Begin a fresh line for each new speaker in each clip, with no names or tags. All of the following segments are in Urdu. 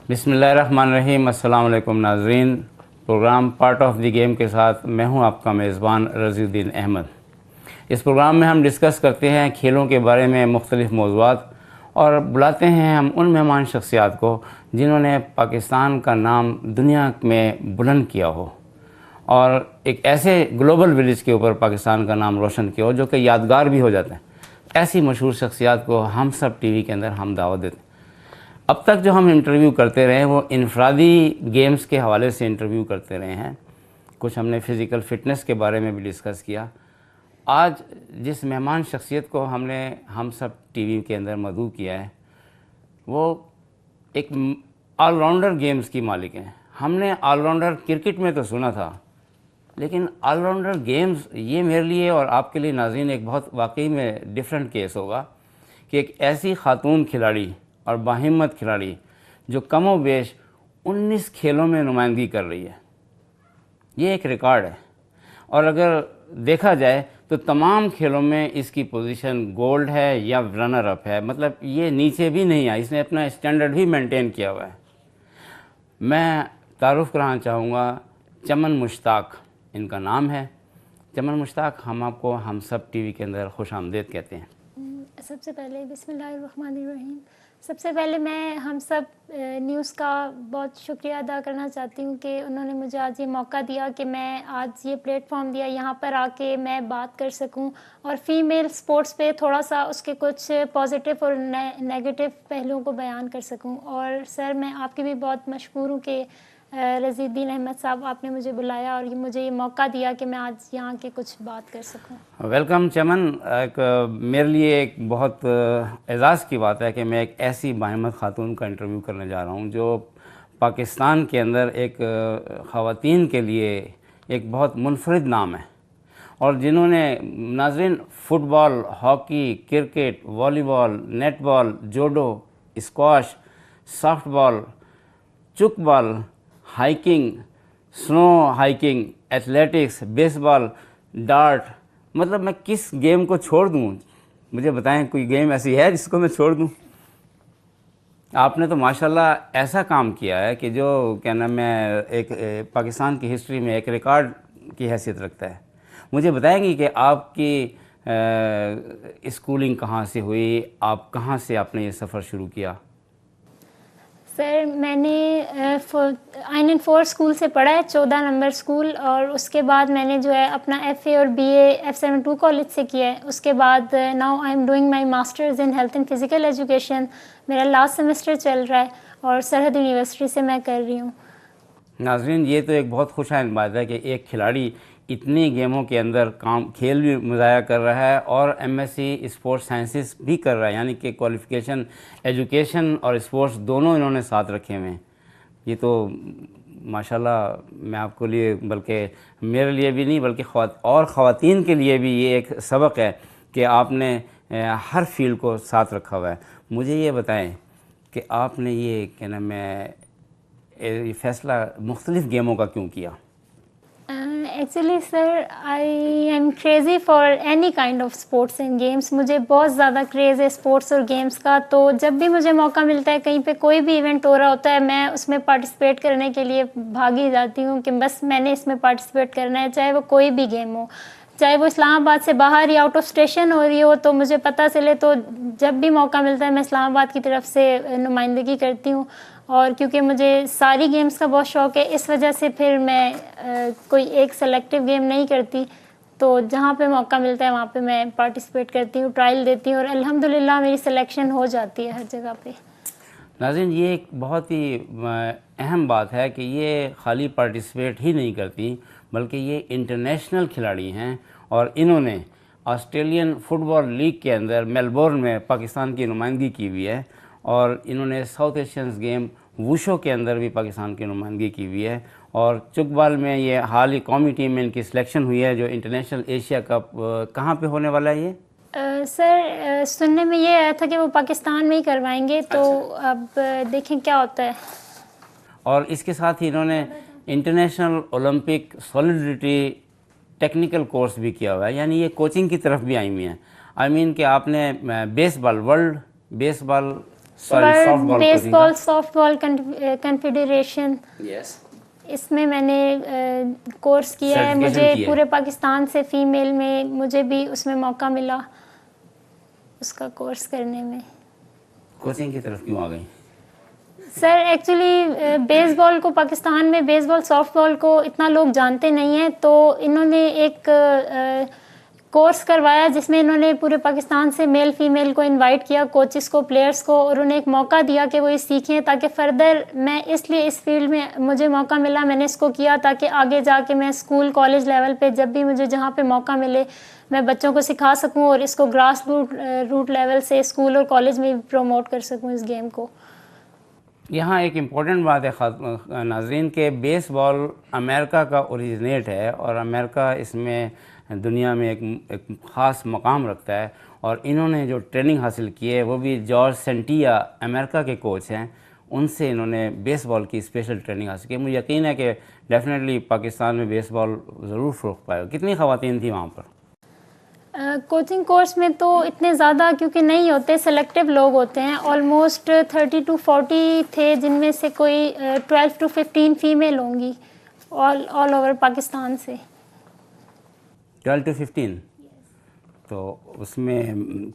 بسم اللہ الرحمن الرحیم۔ السلام علیکم ناظرین، programme part of the game کے ساتھ میں ہوں آپ کا میزبان رضی الدین احمد۔ اس پروگرام میں ہم ڈسکس کرتے ہیں کھیلوں کے بارے میں مختلف موضوعات اور بلاتے ہیں ہم ان مہمان شخصیات کو جنہوں نے پاکستان کا نام دنیا میں بلند کیا ہو اور ایک ایسے گلوبل ولیج کے اوپر پاکستان کا نام روشن کیا ہو جو کہ یادگار بھی ہو جاتے ہیں۔ ایسی مشہور شخصیات کو ہم سب ٹی وی کے اندر ہم دعوت دیتے ہیں۔ اب تک جو ہم انٹرویو کرتے رہے وہ انفرادی گیمز کے حوالے سے انٹرویو کرتے رہے ہیں، کچھ ہم نے فزیکل فٹنس کے بارے میں بھی ڈسکس کیا۔ آج جس مہمان شخصیت کو ہم سب ٹی وی کے اندر مدعو کیا ہے وہ ایک آل راؤنڈر گیمز کی مالک ہیں۔ ہم نے آل راؤنڈر کرکٹ میں تو سنا تھا، لیکن آل راؤنڈر گیمز یہ میرے لیے اور آپ کے لیے ناظرین ایک بہت واقعی میں ڈیفرنٹ کیس ہوگا کہ ایک ایسی خاتون کھلاڑی اور باہمت کھلاڑی جو کم و بیش 19 کھیلوں میں نمائندگی کر رہی ہے، یہ ایک ریکارڈ ہے۔ اور اگر دیکھا جائے تو تمام کھیلوں میں اس کی پوزیشن گولڈ ہے یا رنر اپ ہے، مطلب یہ نیچے بھی نہیں ہے، اس نے اپنا اسٹینڈرڈ بھی مینٹین کیا ہوا ہے۔ میں تعارف کرانا چاہوں گا چمن مشتاق، ان کا نام ہے۔ چمن مشتاق، ہم آپ کو ہم سب ٹی وی کے اندر خوش آمدید کہتے ہیں۔
سب سے پہلے بسم اللہ الرحمن الرحیم، سب سے پہلے میں ہم سب نیوز کا بہت شکریہ ادا کرنا چاہتی ہوں کہ انہوں نے مجھے آج یہ موقع دیا کہ میں آج یہ پلیٹ فارم دیا یہاں پر آ کے میں بات کر سکوں اور فیمیل سپورٹس پہ تھوڑا سا اس کے کچھ پازیٹیو اور نیگیٹو پہلوؤں کو بیان کر سکوں۔ اور سر میں آپ کی بھی بہت مشکور ہوں کہ رضی الدین احمد صاحب آپ نے مجھے بلایا اور مجھے یہ موقع دیا کہ میں آج یہاں کے کچھ بات کر سکوں۔
ویلکم چمن۔ میرے لیے ایک بہت اعزاز کی بات ہے کہ میں ایک ایسی باہمت خاتون کا انٹرویو کرنے جا رہا ہوں جو پاکستان کے اندر ایک خواتین کے لیے ایک بہت منفرد نام ہے، اور جنہوں نے ناظرین فٹ بال، ہاکی، کرکٹ، والی بال، نیٹ بال، جوڈو، اسکواش، سافٹ بال، چک بال، ہائیکنگ، سنو ہائیکنگ، ایتھلیٹکس، بیس بال، ڈارٹ، مطلب میں کس گیم کو چھوڑ دوں؟ مجھے بتائیں کوئی گیم ایسی ہے جس کو میں چھوڑ دوں؟ آپ نے تو ماشاءاللہ ایسا کام کیا ہے کہ جو کیا نام ہے ایک پاکستان کی ہسٹری میں ایک ریکارڈ کی حیثیت رکھتا ہے۔ مجھے بتائیں گی کہ آپ کی اسکولنگ کہاں سے ہوئی، آپ کہاں سے آپ نے یہ سفر شروع کیا؟
سر میں نے IN4 اسکول سے پڑھا ہے، 14 نمبر اسکول، اور اس کے بعد میں نے جو ہے اپنا FA اور BA F72 کالج سے کیا ہے۔ اس کے بعد now I am doing my masters in health and physical education, میرا لاسٹ سیمسٹر چل رہا ہے اور سرحد یونیورسٹی سے میں کر رہی ہوں۔
ناظرین، یہ تو ایک بہت خوش آئند بات ہے کہ ایک کھلاڑی اتنی گیموں کے اندر کھیل بھی مظاہرہ کر رہا ہے اور MSc اسپورٹس سائنسز بھی کر رہا ہے، یعنی کہ کوالیفیکیشن ایجوکیشن اور اسپورٹس دونوں انہوں نے ساتھ رکھے ہوئے ہیں۔ یہ تو ماشاءاللہ میں آپ کو لیے بلکہ میرے لیے بھی نہیں بلکہ اور خواتین کے لیے بھی یہ ایک سبق ہے کہ آپ نے ہر فیلڈ کو ساتھ رکھا ہوا ہے۔ مجھے یہ بتائیں کہ آپ نے یہ کیا نام ہے یہ فیصلہ مختلف گیموں کا کیوں کیا؟
Actually sir I am crazy for any kind of sports and games, مجھے بہت زیادہ کریز ہے اسپورٹس اور گیمس کا، تو جب بھی مجھے موقع ملتا ہے کہیں پہ کوئی بھی ایونٹ ہو رہا ہوتا ہے میں اس میں پارٹیسپیٹ کرنے کے لیے بھاگی جاتی ہوں کہ بس میں نے اس میں پارٹیسپیٹ کرنا ہے، چاہے وہ کوئی بھی گیم ہو، چاہے وہ اسلام آباد سے باہر یا آؤٹ آف اسٹیشن ہو رہی ہو تو مجھے پتہ چلے تو جب بھی موقع ملتا ہے میں اسلام آباد کی طرف سے نمائندگی کرتی ہوں۔ اور کیونکہ مجھے ساری گیمز کا بہت شوق ہے اس وجہ سے پھر میں کوئی ایک سلیکٹیو گیم نہیں کرتی، تو جہاں پہ موقع ملتا ہے وہاں پہ میں پارٹیسپیٹ کرتی ہوں، ٹرائل دیتی ہوں اور الحمدللہ میری سلیکشن ہو جاتی ہے ہر جگہ پہ۔
ناظرین، یہ ایک بہت ہی اہم بات ہے کہ یہ خالی پارٹیسپیٹ ہی نہیں کرتی بلکہ یہ انٹرنیشنل کھلاڑی ہیں، اور انہوں نے آسٹریلین فٹ بال لیگ کے اندر میلبورن میں پاکستان کی نمائندگی کی ہوئی ہے، اور انہوں نے ساؤتھ ایشینز گیم ووشو کے اندر بھی پاکستان کی نمائندگی کی ہوئی ہے، اور چک بال میں یہ حال ہی قومی ٹیم میں ان کی سلیکشن ہوئی ہے جو انٹرنیشنل ایشیا کپ کہاں پہ ہونے والا ہے یہ؟
سر سننے میں یہ آیا تھا کہ وہ پاکستان میں ہی کروائیں گے، تو اب دیکھیں کیا ہوتا ہے۔
اور اس کے ساتھ ہی انہوں نے انٹرنیشنل اولمپک سولیڈریٹی ٹیکنیکل کورس بھی کیا ہوا ہے، یعنی یہ کوچنگ کی طرف بھی آئی ہوئی ہیں۔ آئی مین کہ آپ نے بیس بال ورلڈ بیس بال
بیس بال سافٹ بال کنفیڈریشن، اس میں میں نے کورس کیا ہے. مجھے پورے پاکستان سے فیمیل میں مجھے بھی اس میں موقع ملا اس کا کورس کرنے میں.
کوچنگ کی طرف کیوں آ گئی؟
سر ایکچولی بیس بال کو پاکستان میں بیس بال سافٹ بال کو اتنا لوگ جانتے نہیں ہیں، تو انہوں نے ایک کورس کروایا جس میں انہوں نے پورے پاکستان سے میل فیمیل کو انوائٹ کیا، کوچز کو، پلیئرس کو، اور انہیں ایک موقع دیا کہ وہ یہ سیکھیں تاکہ فردر میں اس لیے اس فیلڈ میں مجھے موقع ملا. میں نے اس کو کیا تاکہ آگے جا کے میں اسکول کالج لیول پہ جب بھی مجھے جہاں پہ موقع ملے میں بچوں کو سکھا سکوں اور اس کو گراس روٹ لیول سے اسکول اور کالج میں بھی پروموٹ کر سکوں اس گیم کو.
یہاں ایک امپورٹنٹ بات ہے ناظرین کہ بیس بال امریکہ کا اوریجنیٹ ہے اور امریکہ اس میں دنیا میں ایک خاص مقام رکھتا ہے، اور انہوں نے جو ٹریننگ حاصل کی ہے وہ بھی جارج سینٹیا امریکہ کے کوچ ہیں، ان سے انہوں نے بیس بال کی اسپیشل ٹریننگ حاصل کی. مجھے یقین ہے کہ ڈیفینیٹلی پاکستان میں بیس بال ضرور فروغ پائے گا. کتنی خواتین تھیں وہاں پر؟
کوچنگ کورس میں تو اتنے زیادہ کیونکہ نہیں ہوتے، سلیکٹیو لوگ ہوتے ہیں. آلموسٹ 30 to 40 تھے، جن میں سے کوئی 12 to 15 فیمیل ہوں گی آل اوور پاکستان سے.
12 to 15. تو اس میں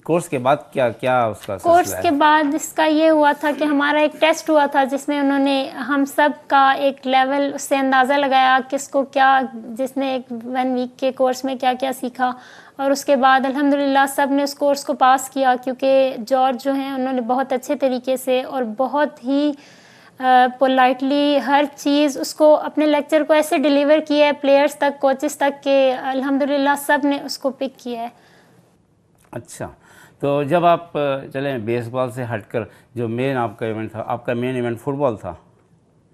کورس کے بعد کیا اس کا
کورس کے بعد اس کا یہ ہوا تھا کہ ہمارا ایک ٹیسٹ ہوا تھا جس میں انہوں نے ہم سب کا ایک لیول اس سے اندازہ لگایا کس کو کیا، جس نے ایک 1 ویک کے کورس میں کیا کیا سیکھا، اور اس کے بعد الحمدللہ سب نے اس کورس کو پاس کیا. کیونکہ جارج جو ہیں انہوں نے بہت اچھے طریقے سے اور بہت ہی پولائٹلی ہر چیز اس کو اپنے لیکچر کو ایسے ڈیلیور کیا ہے پلیئرز تک، کوچز تک، کہ الحمدللہ سب نے اس کو پک کیا ہے.
اچھا، تو جب آپ چلیں بیس بال سے ہٹ کر جو مین آپ کا ایونٹ تھا، آپ کا مین ایونٹ فٹ بال تھا،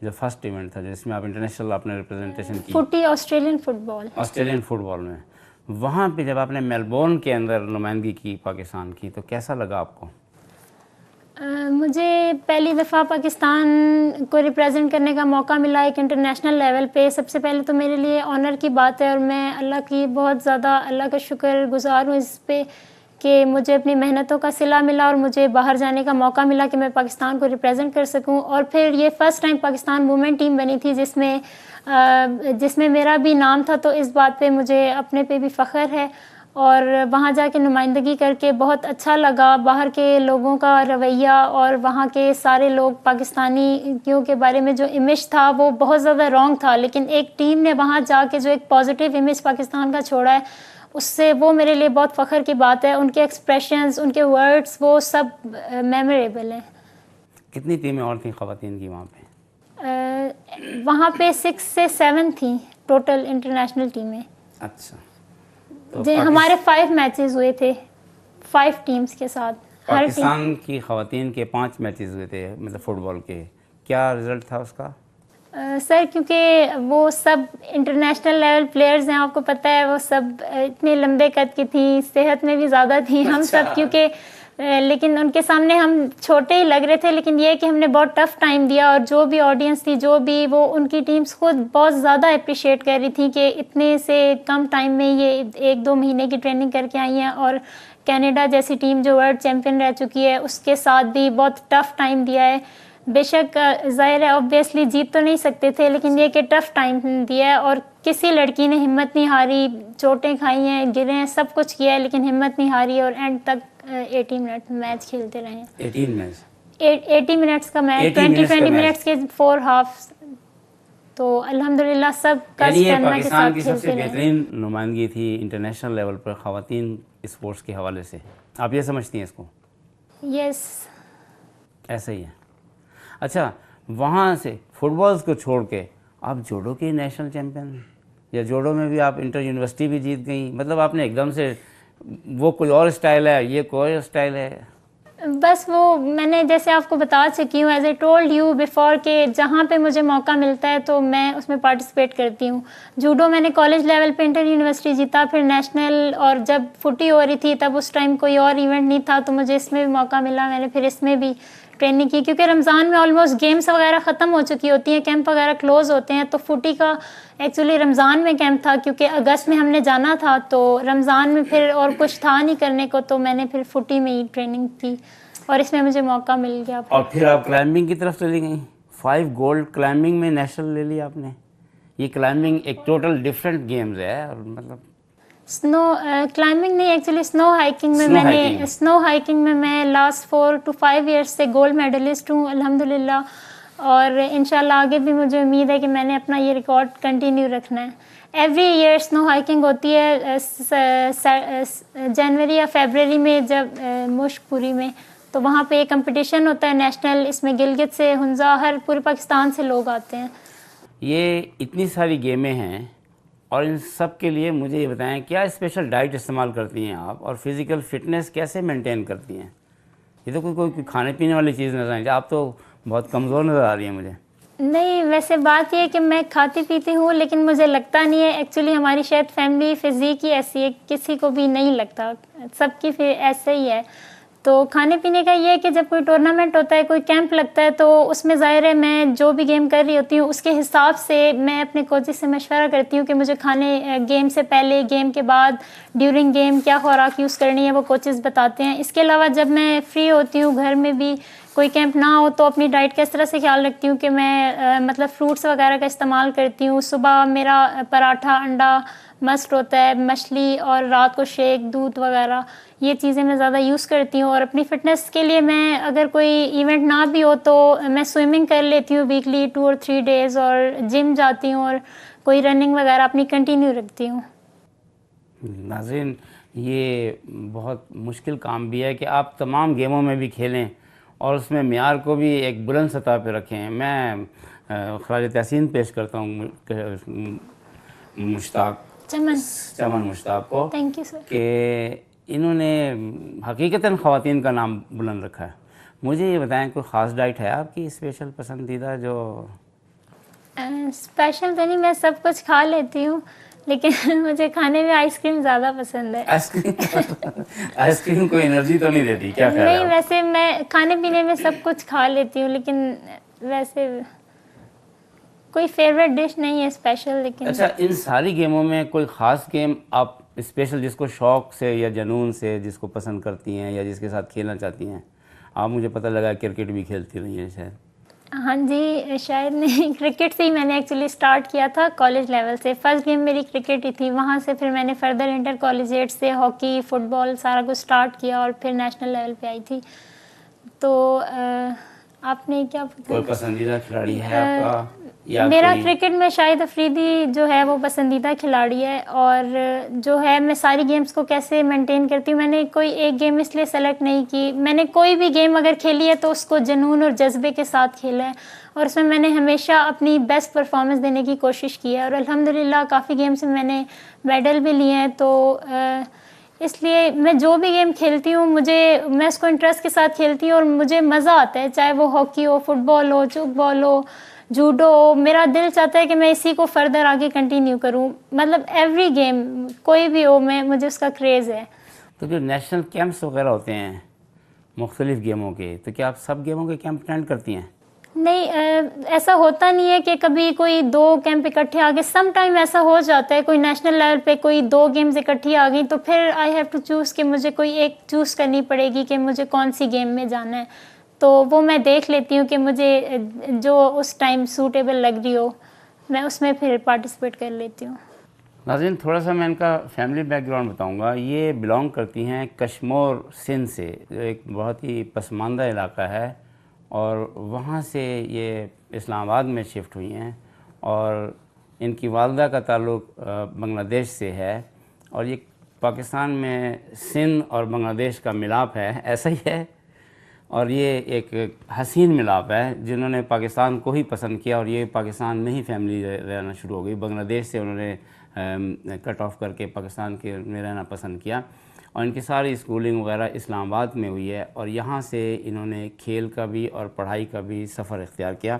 جو فرسٹ ایونٹ تھا جس میں آپ انٹرنیشنل آپ نے ریپرزنٹیشن کی،
فوٹی آسٹریلین فٹ بال
میں وہاں پہ جب آپ نے میلبورن کے اندر نمائندگی کی پاکستان کی تو کیسا لگا آپ کو؟
مجھے پہلی دفعہ پاکستان کو ریپرزینٹ کرنے کا موقع ملا ایک انٹرنیشنل لیول پہ. سب سے پہلے تو میرے لیے آنر کی بات ہے، اور میں اللہ کی بہت زیادہ اللہ کا شکر گزار ہوں اس پہ کہ مجھے اپنی محنتوں کا صلہ ملا اور مجھے باہر جانے کا موقع ملا کہ میں پاکستان کو ریپرزینٹ کر سکوں. اور پھر یہ first time Pakistan women team بنی تھی جس میں میرا بھی نام تھا، تو اس بات پہ مجھے اپنے پہ بھی فخر ہے. اور وہاں جا کے نمائندگی کر کے بہت اچھا لگا. باہر کے لوگوں کا رویہ اور وہاں کے سارے لوگ پاکستانیوں کے بارے میں جو امیج تھا وہ بہت زیادہ رانگ تھا، لیکن ایک ٹیم نے وہاں جا کے جو ایک پازیٹیو امیج پاکستان کا چھوڑا ہے، اس سے وہ میرے لیے بہت فخر کی بات ہے. ان کے ایکسپریشنز، ان کے ورڈز، وہ سب میموریبل ہیں.
کتنی ٹیمیں اور تھیں خواتین کی وہاں پہ؟
وہاں پہ 6 سے 7 تھیں ٹوٹل انٹرنیشنل ٹیمیں.
اچھا،
جی ہمارے 5 میچز ہوئے تھے 5 ٹیمز کے ساتھ.
پاکستان کی خواتین کے 5 میچز ہوئے تھے مطلب فٹ بال کے، کیا رزلٹ تھا اس کا؟
سر کیونکہ وہ سب انٹرنیشنل لیول پلیئرز ہیں، آپ کو پتہ ہے وہ سب اتنے لمبے قد کی تھیں، صحت میں بھی زیادہ تھیں ہم سب، کیونکہ لیکن ان کے سامنے ہم چھوٹے ہی لگ رہے تھے. لیکن یہ کہ ہم نے بہت ٹف ٹائم دیا، اور جو بھی آڈینس تھی، جو بھی وہ ان کی ٹیمز خود بہت زیادہ اپریشیٹ کر رہی تھیں کہ اتنے سے کم ٹائم میں یہ 1-2 مہینے کی ٹریننگ کر کے آئی ہیں، اور کینیڈا جیسی ٹیم جو ورلڈ چیمپئن رہ چکی ہے اس کے ساتھ بھی بہت ٹف ٹائم دیا ہے. بے شک ظاہر ہے آبویسلی جیت تو نہیں سکتے تھے، لیکن یہ کہ ٹف ٹائم دیا ہے، اور کسی لڑکی نے ہمت نہیں ہاری، چوٹیں کھائی ہیں، گرے ہیں، سب کچھ کیا ہے، لیکن ہمت نہیں ہاری، اور اینڈ تک 80 منٹ میچ کھیلتے رہے. 80 منٹس کا میچ، 20 منٹس کے 4 ہافس. تو الحمدللہ سب کا اسٹیمنا کے ساتھ
پاکستان کی سب سے بہترین نمائندگی تھی انٹرنیشنل لیول پر خواتین اسپورٹس کے حوالے سے. آپ یہ سمجھتی ہیں اس کو؟
یس،
ایسا ہی ہے. اچھا، وہاں سے فٹ بالز کو چھوڑ کے آپ جوڈو کی نیشنل چیمپئن، یا جوڈو میں بھی آپ انٹر یونیورسٹی بھی جیت گئیں، مطلب آپ نے ایک دم سے وہ کوئی اور اسٹائل ہے، یہ کوئی اسٹائل ہے؟
بس وہ میں نے جیسے آپ کو بتا چکی ہوں، as I told you before, کہ جہاں پہ مجھے موقع ملتا ہے تو میں اس میں پارٹیسپیٹ کرتی ہوں. جوڈو میں نے کالج لیول پہ انٹر یونیورسٹی جیتا، پھر نیشنل، اور جب فوٹی ہو رہی تھی تب اس ٹائم کوئی اور ایونٹ نہیں تھا تو مجھے اس میں بھی موقع ملا. میں نے پھر اس میں بھی ٹریننگ کی، کیونکہ رمضان میں آلموسٹ گیمس وغیرہ ختم ہو چکی ہوتی ہیں، کیمپ وغیرہ کلوز ہوتے ہیں، تو فوٹی کا ایکچولی رمضان میں کیمپ تھا، کیونکہ اگست میں ہم نے جانا تھا، تو رمضان میں پھر اور کچھ تھا نہیں کرنے کو، تو میں نے پھر فوٹی میں ہی ٹریننگ کی. اور اس میں مجھے موقع مل گیا.
اور پھر آپ کلائمبنگ کی طرف چلی گئیں. 5 گولڈ کلائمبنگ میں نیشنل لے لی آپ نے. یہ کلائمبنگ ایک ٹوٹل ڈفرینٹ گیمز ہے. اور مطلب
اسنو کلائمبنگ نہیں، ایکچولی اسنو ہائکنگ میں میں لاسٹ 4 to 5 ایئرس سے گولڈ میڈلسٹ ہوں الحمدللہ. اور انشاءاللہ آگے بھی مجھے امید ہے کہ میں نے اپنا یہ ریکارڈ کنٹینیو رکھنا ہے. ایوری ایئر اسنو ہائکنگ ہوتی ہے جنوری یا فیبرری میں، جب مشک پوری میں، تو وہاں پہ ایک کمپٹیشن ہوتا ہے نیشنل. اس میں گلگت سے، ہنزا، ہر پورے پاکستان سے لوگ آتے ہیں.
یہ اتنی ساری گیمیں ہیں اور ان سب کے لیے مجھے یہ بتائیں کیا اسپیشل ڈائٹ استعمال کرتی ہیں آپ، اور فزیکل فٹنس کیسے مینٹین کرتی ہیں؟ یہ تو کوئی کھانے پینے والی چیز نظر آئی. آپ تو بہت کمزور نظر آ رہی ہیں مجھے.
نہیں، ویسے بات یہ ہے کہ میں کھاتی پیتی ہوں، لیکن مجھے لگتا نہیں ہے. ایکچولی ہماری شاید فیملی فزیک ہی ایسی ہے، کسی کو بھی نہیں لگتا، سب کی ایسے ہی ہے. تو کھانے پینے کا یہ ہے کہ جب کوئی ٹورنامنٹ ہوتا ہے، کوئی کیمپ لگتا ہے، تو اس میں ظاہر ہے میں جو بھی گیم کر رہی ہوتی ہوں اس کے حساب سے میں اپنے کوچز سے مشورہ کرتی ہوں کہ مجھے کھانے گیم سے پہلے، گیم کے بعد، ڈیورنگ گیم کیا خوراک یوز کرنی ہے، وہ کوچز بتاتے ہیں. اس کے علاوہ جب میں فری ہوتی ہوں، گھر میں بھی کوئی کیمپ نہ ہو، تو اپنی ڈائٹ کا اس طرح سے خیال رکھتی ہوں کہ میں مطلب فروٹس وغیرہ کا استعمال کرتی ہوں. صبح میرا پراٹھا، انڈا مسٹ ہوتا ہے، مچھلی، اور رات کو شیک، دودھ وغیرہ، یہ چیزیں میں زیادہ یوز کرتی ہوں. اور اپنی فٹنس کے لیے میں اگر کوئی ایونٹ نہ بھی ہو تو میں سوئمنگ کر لیتی ہوں ویکلی 2 or 3 days، اور جم جاتی ہوں، اور کوئی رننگ وغیرہ اپنی کنٹینیو رکھتی ہوں.
ناظرین، یہ بہت مشکل کام بھی ہے کہ آپ تمام گیموں میں بھی کھیلیں اور اس میں معیار کو بھی ایک بلند سطح پہ رکھیں. میں خراج تحسین پیش کرتا ہوں چمن مشتاق کو،
تھینک یو سر،
کہ انہوں نے حقیقتاً خواتین کا نام بلند رکھا ہے. مجھے یہ بتائیں کوئی خاص ڈائٹ ہے آپ کی اسپیشل پسندیدہ؟ جو
اسپیشل تو نہیں، میں سب کچھ کھا لیتی ہوں، لیکن مجھے کھانے میں آئس کریم زیادہ پسند ہے.
آئس کریم کوئی انرجی تو نہیں دیتی کیا خیال ہے؟
نہیں، ویسے میں کھانے پینے میں سب کچھ کھا لیتی ہوں، لیکن ویسے کوئی فیوریٹ ڈش نہیں ہے اسپیشل. لیکن
اچھا، ان ساری گیموں میں کوئی خاص گیم آپ اسپیشل جس کو شوق سے یا جنون سے جس کو پسند کرتی ہیں یا جس کے ساتھ کھیلنا چاہتی ہیں؟ آپ مجھے پتہ لگا کرکٹ بھی کھیلتی رہی ہیں شاید.
ہاں جی، شاید نہیں، کرکٹ سے ہی میں نے ایکچولی اسٹارٹ کیا تھا کالج لیول سے. فرسٹ گیم میری کرکٹ ہی تھی. وہاں سے پھر میں نے فردر انٹر کالجیٹ سے ہاکی، فٹ بال سارا کچھ اسٹارٹ کیا، اور پھر نیشنل لیول پہ آئی تھی. تو آپ نے کیا
کوئی پسندیدہ کھلاڑی ہے آپ کا؟
میرا کرکٹ میں شاہد افریدی جو ہے وہ پسندیدہ کھلاڑی ہے. اور جو ہے میں ساری گیمز کو کیسے مینٹین کرتی ہوں، میں نے کوئی ایک گیم اس لیے سلیکٹ نہیں کی. میں نے کوئی بھی گیم اگر کھیلی ہے تو اس کو جنون اور جذبے کے ساتھ کھیلا ہے، اور اس میں نے ہمیشہ اپنی بیسٹ پرفارمنس دینے کی کوشش کی ہے. اور الحمدللہ کافی گیمز میں نے میڈل بھی لیے ہیں. تو اس لیے میں جو بھی گیم کھیلتی ہوں میں اس کو انٹرسٹ کے ساتھ کھیلتی ہوں، اور مجھے مزہ آتا ہے، چاہے وہ ہاکی ہو، فٹ بال ہو، چوک بال ہو، جوڈو ہو. میرا دل چاہتا ہے کہ میں اسی کو فردر آگے کنٹینیو کروں. مطلب ایوری گیم کوئی بھی ہو، مجھے اس کا کریز ہے.
تو جو نیشنل کیمپس وغیرہ ہوتے ہیں مختلف گیموں کے، تو کیا آپ سب گیموں کے کیمپ اٹینڈ کرتی ہیں؟
نہیں، ایسا ہوتا نہیں ہے کہ کبھی کوئی 2 کیمپ اکٹھے آ گئے. سم ٹائم ایسا ہو جاتا ہے کوئی نیشنل لیول پہ کوئی 2 گیمز اکٹھی آ گئی، تو پھر آئی ہیو ٹو چوز کہ مجھے کوئی ایک چوز کرنی پڑے گی کہ مجھے کون سی گیم میں جانا ہے. تو وہ میں دیکھ لیتی ہوں کہ مجھے جو اس ٹائم سوٹیبل لگ رہی ہو، میں اس میں پھر پارٹیسپیٹ کر لیتی ہوں.
ناظرین، تھوڑا سا میں ان کا فیملی بیک گراؤنڈ بتاؤں گا. یہ بلانگ کرتی ہیں کشمور سندھ سے، جو ایک بہت ہی پسماندہ علاقہ ہے، اور وہاں سے یہ اسلام آباد میں شفٹ ہوئی ہیں. اور ان کی والدہ کا تعلق بنگلہ دیش سے ہے، اور یہ پاکستان میں سندھ اور بنگلہ دیش کا ملاپ ہے، ایسا ہی ہے. اور یہ ایک حسین ملاپ ہے، جنہوں نے پاکستان کو ہی پسند کیا، اور یہ پاکستان میں ہی فیملی رہنا شروع ہو گئی. بنگلہ دیش سے انہوں نے کٹ آف کر کے پاکستان کے میں رہنا پسند کیا، اور ان کی ساری اسکولنگ وغیرہ اسلام آباد میں ہوئی ہے. اور یہاں سے انہوں نے کھیل کا بھی اور پڑھائی کا بھی سفر اختیار کیا.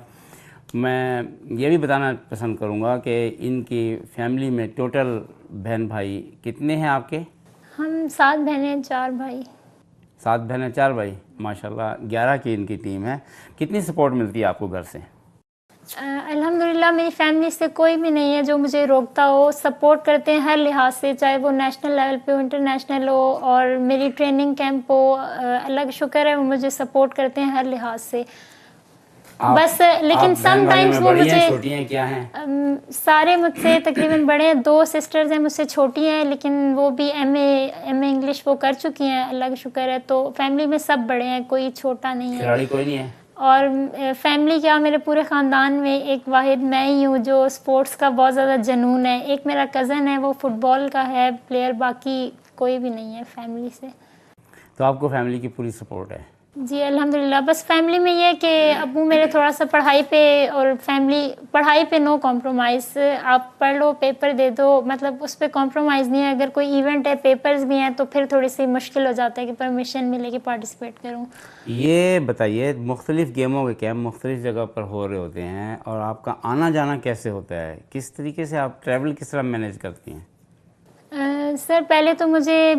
میں یہ بھی بتانا پسند کروں گا کہ ان کی فیملی میں ٹوٹل بہن بھائی کتنے ہیں آپ کے؟
ہم 7 بہنیں 4 بھائی.
7 بہنیں 4 بھائی، ماشاءاللہ 11 کی ان کی ٹیم ہے. کتنی سپورٹ ملتی ہے آپ کو گھر سے؟
الحمدللہ الحمدللہ میری فیملی سے کوئی بھی نہیں ہے جو مجھے روکتا ہو، سپورٹ کرتے ہیں ہر لحاظ سے، چاہے وہ نیشنل لیول پہ ہو، انٹرنیشنل ہو، اور میری ٹریننگ کیمپ ہو، اللہ کا شکر ہے وہ مجھے سپورٹ کرتے ہیں ہر لحاظ سے. بس لیکن سم ٹائمز وہ مجھے
چھوٹی ہیں کیا ہیں؟
سارے مجھ سے تقریباً بڑے ہیں، 2 سسٹرز ہیں مجھ سے چھوٹی ہیں، لیکن وہ بھی ایم اے انگلش وہ کر چکی ہیں اللہ کا شکر ہے. تو فیملی میں سب بڑے ہیں، کوئی چھوٹا نہیں ہے.
کھلاڑی کوئی نہیں ہے؟
اور فیملی کیا، میرے پورے خاندان میں ایک واحد میں ہی ہوں جو اسپورٹس کا بہت زیادہ جنون ہے. ایک میرا کزن ہے وہ فٹ بال کا ہے پلیئر، باقی کوئی بھی نہیں ہے فیملی سے.
تو آپ کو فیملی کی پوری سپورٹ ہے؟
جی الحمدللہ. بس فیملی میں یہ کہ ابو میرے تھوڑا سا پڑھائی پہ، اور فیملی پڑھائی پہ نو کمپرومائز، آپ پڑھ لو پیپر دے دو، مطلب اس پہ کمپرومائز نہیں ہے. اگر کوئی ایونٹ ہے پیپرز بھی ہیں تو پھر تھوڑی سی مشکل ہو جاتا ہے کہ پرمیشن ملے کہ پارٹیسپیٹ کروں.
یہ بتائیے مختلف گیموں کے کیمپ مختلف جگہ پر ہو رہے ہوتے ہیں، اور آپ کا آنا جانا کیسے ہوتا ہے؟ کس طریقے سے آپ ٹریول کس طرح مینیج کرتی ہیں؟
سر پہلے تو مجھے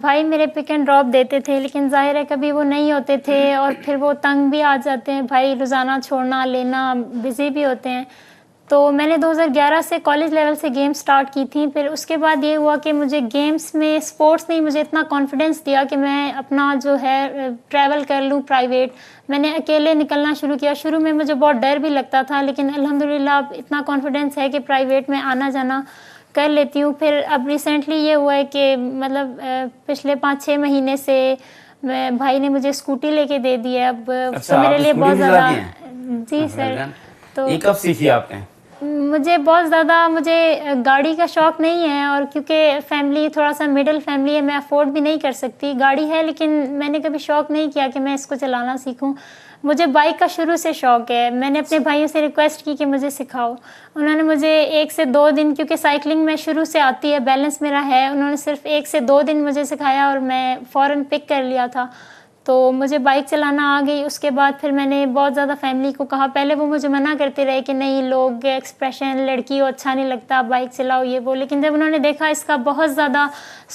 بھائی میرے پک اینڈ ڈراپ دیتے تھے، لیکن ظاہر ہے کبھی وہ نہیں ہوتے تھے، اور پھر وہ تنگ بھی آ جاتے ہیں، بھائی روزانہ چھوڑنا لینا، بزی بھی ہوتے ہیں. تو میں نے 2011 سے کالج لیول سے گیم سٹارٹ کی تھیں. پھر اس کے بعد یہ ہوا کہ مجھے گیمز میں اسپورٹس نے مجھے اتنا کانفیڈنس دیا کہ میں اپنا جو ہے ٹریول کر لوں پرائیویٹ. میں نے اکیلے نکلنا شروع کیا. شروع میں مجھے بہت ڈر بھی لگتا تھا، لیکن الحمدللہ اب اتنا کانفیڈنس ہے کہ پرائیویٹ میں آنا جانا کر لیتی ہوں. پھر اب ریسنٹلی یہ ہوا ہے کہ مطلب پچھلے 5-6 مہینے سے بھائی نے مجھے اسکوٹی لے کے دے دی ہے. اب تو میرے لیے بہت زیادہ. جی سر. تو
یہ کب سیکھی آپ نے؟
مجھے بہت زیادہ گاڑی کا شوق نہیں ہے، اور کیونکہ فیملی تھوڑا سا مڈل فیملی ہے، میں افورڈ بھی نہیں کر سکتی. گاڑی ہے لیکن میں نے کبھی شوق نہیں کیا کہ میں اس کو چلانا سیکھوں. مجھے بائک کا شروع سے شوق ہے. میں نے اپنے بھائیوں سے ریکویسٹ کی کہ مجھے سکھاؤ. انہوں نے مجھے 1 سے 2 دن، کیونکہ سائیکلنگ میں شروع سے آتی ہے، بیلنس میرا ہے، انہوں نے صرف 1 سے 2 دن مجھے سکھایا اور میں فوراً پک کر لیا تھا. تو مجھے بائک چلانا آ گئی. اس کے بعد پھر میں نے بہت زیادہ فیملی کو کہا. پہلے وہ مجھے منع کرتے رہے کہ نہیں، لوگ ایکسپریشن لڑکی ہو اچھا نہیں لگتا، بائک چلاؤ یہ وہ. لیکن جب انہوں نے دیکھا اس کا بہت زیادہ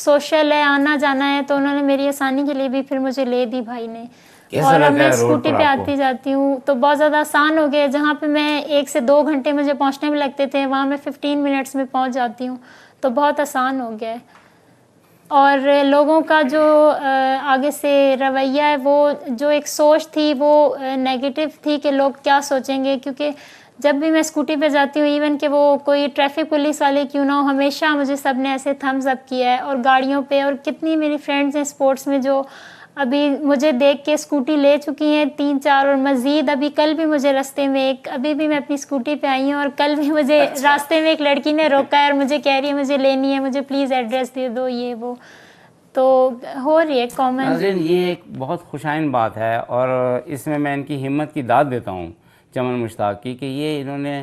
سوشل ہے، آنا جانا ہے، تو انہوں نے میری آسانی کے لیے بھی پھر مجھے لے دی بھائی نے. اور اب میں اسکوٹی پہ آتی جاتی ہوں تو بہت زیادہ آسان ہو گیا. جہاں پہ میں 1 سے 2 گھنٹے مجھے پہنچنے میں لگتے تھے، وہاں میں 15 منٹس میں پہنچ جاتی ہوں. تو بہت آسان ہو گیا ہے. اور لوگوں کا جو آگے سے رویہ ہے، وہ جو ایک سوچ تھی وہ نیگیٹو تھی کہ لوگ کیا سوچیں گے. کیونکہ جب بھی میں اسکوٹی پہ جاتی ہوں، ایون کہ وہ کوئی ٹریفک پولیس والے کیوں نہ ہو، ہمیشہ مجھے سب نے ایسے تھمز اپ کیا ہے. اور گاڑیوں پہ، اور کتنی میری فرینڈز ہیں اسپورٹس میں جو ابھی مجھے دیکھ کے اسکوٹی لے چکی ہیں 3-4، اور مزید ابھی کل بھی مجھے راستے میں ابھی بھی میں اپنی اسکوٹی پہ آئی ہوں، اور کل بھی مجھے راستے میں ایک لڑکی نے روکا ہے اور مجھے کہہ رہی ہے مجھے لینی ہے، مجھے پلیز ایڈریس دے دو، یہ وہ. تو ہو رہی ہے کامن.
ناظرین یہ ایک بہت خوشائن بات ہے، اور اس میں ان کی ہمت کی داد دیتا ہوں چمن مشتاق کی، کہ یہ انہوں نے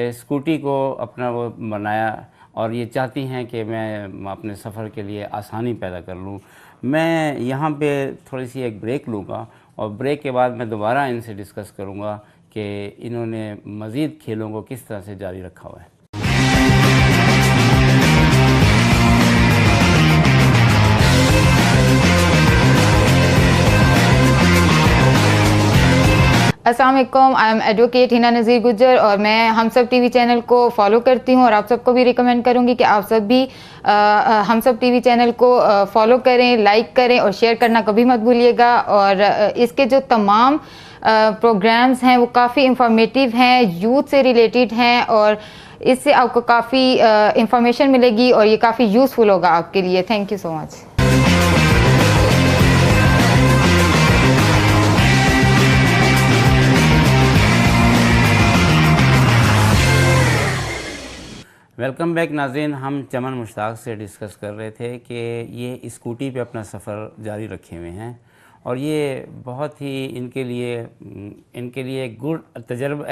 اسکوٹی کو اپنا وہ بنایا، اور یہ چاہتی ہیں کہ میں اپنے سفر کے لیے آسانی پیدا کر لوں. میں یہاں پہ تھوڑی سی ایک بریک لوں گا، اور بریک کے بعد میں دوبارہ ان سے ڈسکس کروں گا کہ انہوں نے مزید کھیلوں کو کس طرح سے جاری رکھا ہوا ہے.
السلام علیکم. آئی ایم ایڈوکیٹ ہینا نذیر گجر، اور میں ہم سب ٹی وی چینل کو فالو کرتی ہوں، اور آپ سب کو بھی ریکمینڈ کروں گی کہ آپ سب بھی ہم سب ٹی وی چینل کو فالو کریں، لائک کریں، اور شیئر کرنا کبھی مت بھولیے گا. اور اس کے جو تمام پروگرامز ہیں وہ کافی انفارمیٹیو ہیں، یوتھ سے ریلیٹڈ ہیں، اور اس سے آپ کو کافی انفارمیشن ملے گی، اور یہ کافی یوزفل ہوگا آپ کے لیے. Thank you so much.
Welcome back ناظرین. ہم چمن مشتاق سے ڈسکس کر رہے تھے کہ یہ اسکوٹی پہ اپنا سفر جاری رکھے ہوئے ہیں، اور یہ بہت ہی ان کے لیے گڈ تجربہ،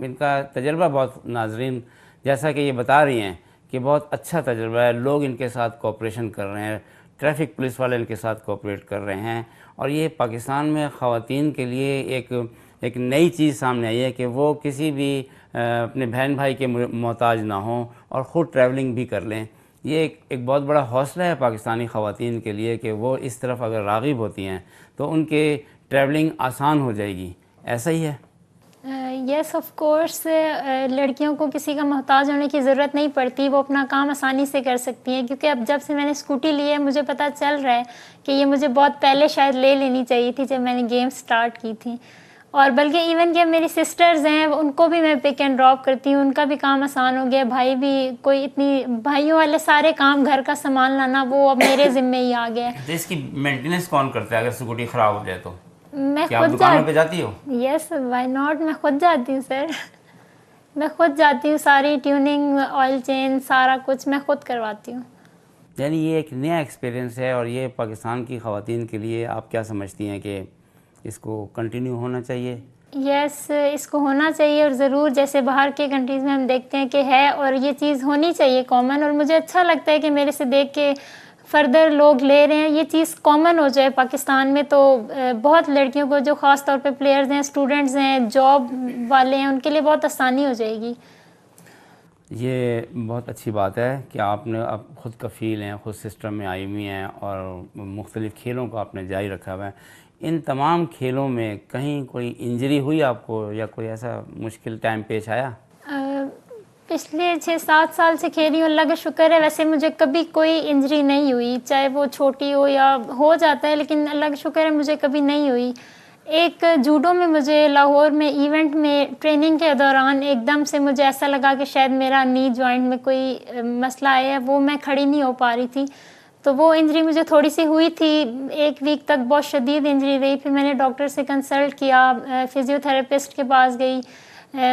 ان کا تجربہ بہت ناظرین جیسا کہ یہ بتا رہی ہیں کہ بہت اچھا تجربہ ہے. لوگ ان کے ساتھ کوآپریشن کر رہے ہیں، ٹریفک پولیس والے ان کے ساتھ کوآپریٹ کر رہے ہیں، اور یہ پاکستان میں خواتین کے لیے ایک نئی چیز سامنے آئی ہے کہ وہ کسی بھی اپنے بہن بھائی کے محتاج نہ ہوں اور خود ٹریولنگ بھی کر لیں. یہ ایک بہت بڑا حوصلہ ہے پاکستانی خواتین کے لیے کہ وہ اس طرف اگر راغب ہوتی ہیں تو ان کے ٹریولنگ آسان ہو جائے گی. ایسا ہی ہے؟
یس آف کورس، لڑکیوں کو کسی کا محتاج ہونے کی ضرورت نہیں پڑتی، وہ اپنا کام آسانی سے کر سکتی ہیں، کیونکہ اب جب سے میں نے اسکوٹی لی ہے مجھے پتہ چل رہا ہے کہ یہ مجھے بہت پہلے شاید لے لینی چاہیے تھی جب میں نے گیم سٹارٹ کی تھی. اور بلکہ ایون کہ میری سسٹرز ہیں ان کو بھی میں پک اینڈ ڈراپ کرتی ہوں، ان کا بھی کام آسان ہو گیا. بھائی بھی کوئی اتنی بھائیوں والے سارے کام گھر کا سامان لانا وہ اب میرے ذمے ہی آ گیا ہے.
تو اس کی مینٹیننس کون کرتا ہے اگر اسکوٹی خراب ہو جائے تو؟
میں
کیا آپ دکانوں پہ جاتی ہو؟
یس وائی ناٹ، میں خود جاتی ہوں سر. میں خود جاتی ہوں، ساری ٹیوننگ، آئل چینج، سارا کچھ میں خود کرواتی ہوں.
یعنی یہ ایک نیا ایکسپیرینس ہے، اور یہ پاکستان کی خواتین کے لیے آپ کیا سمجھتی ہیں کہ اس کو کنٹینیو ہونا چاہیے؟
یس اس کو ہونا چاہیے، اور ضرور جیسے باہر کے کنٹریز میں ہم دیکھتے ہیں کہ ہے، اور یہ چیز ہونی چاہیے کامن. اور مجھے اچھا لگتا ہے کہ میرے سے دیکھ کے فردر لوگ لے رہے ہیں، یہ چیز کامن ہو جائے پاکستان میں، تو بہت لڑکیوں کو جو خاص طور پہ پلیئرز ہیں، اسٹوڈنٹس ہیں، جاب والے ہیں، ان کے لیے بہت آسانی ہو جائے گی.
یہ بہت اچھی بات ہے کہ آپ نے اب خود کفیل ہیں، خود سسٹم میں آئی ہوئی ہیں، اور مختلف کھیلوں کو آپ نے جاری رکھا ہوا ہے. ان تمام کھیلوں میں کہیں کوئی انجری ہوئی آپ کو، یا کوئی ایسا مشکل ٹائم پیش آیا؟
پچھلے 6-7 سال سے کھیل رہی ہوں، اللہ کا شکر ہے. ویسے مجھے کبھی کوئی انجری نہیں ہوئی، چاہے وہ چھوٹی ہو یا ہو جاتا ہے، لیکن اللہ کا شکر ہے مجھے کبھی نہیں ہوئی. ایک جوڈو میں مجھے لاہور میں ایونٹ میں ٹریننگ کے دوران ایک دم سے مجھے ایسا لگا کہ شاید میرا نی جوائنٹ میں کوئی مسئلہ آیا ہے، وہ میں کھڑی نہیں ہو پا رہی تھی، تو وہ انجری مجھے تھوڑی سی ہوئی تھی. 1 ویک تک بہت شدید انجری رہی. پھر میں نے ڈاکٹر سے کنسلٹ کیا، فزیو تھراپسٹ کے پاس گئی،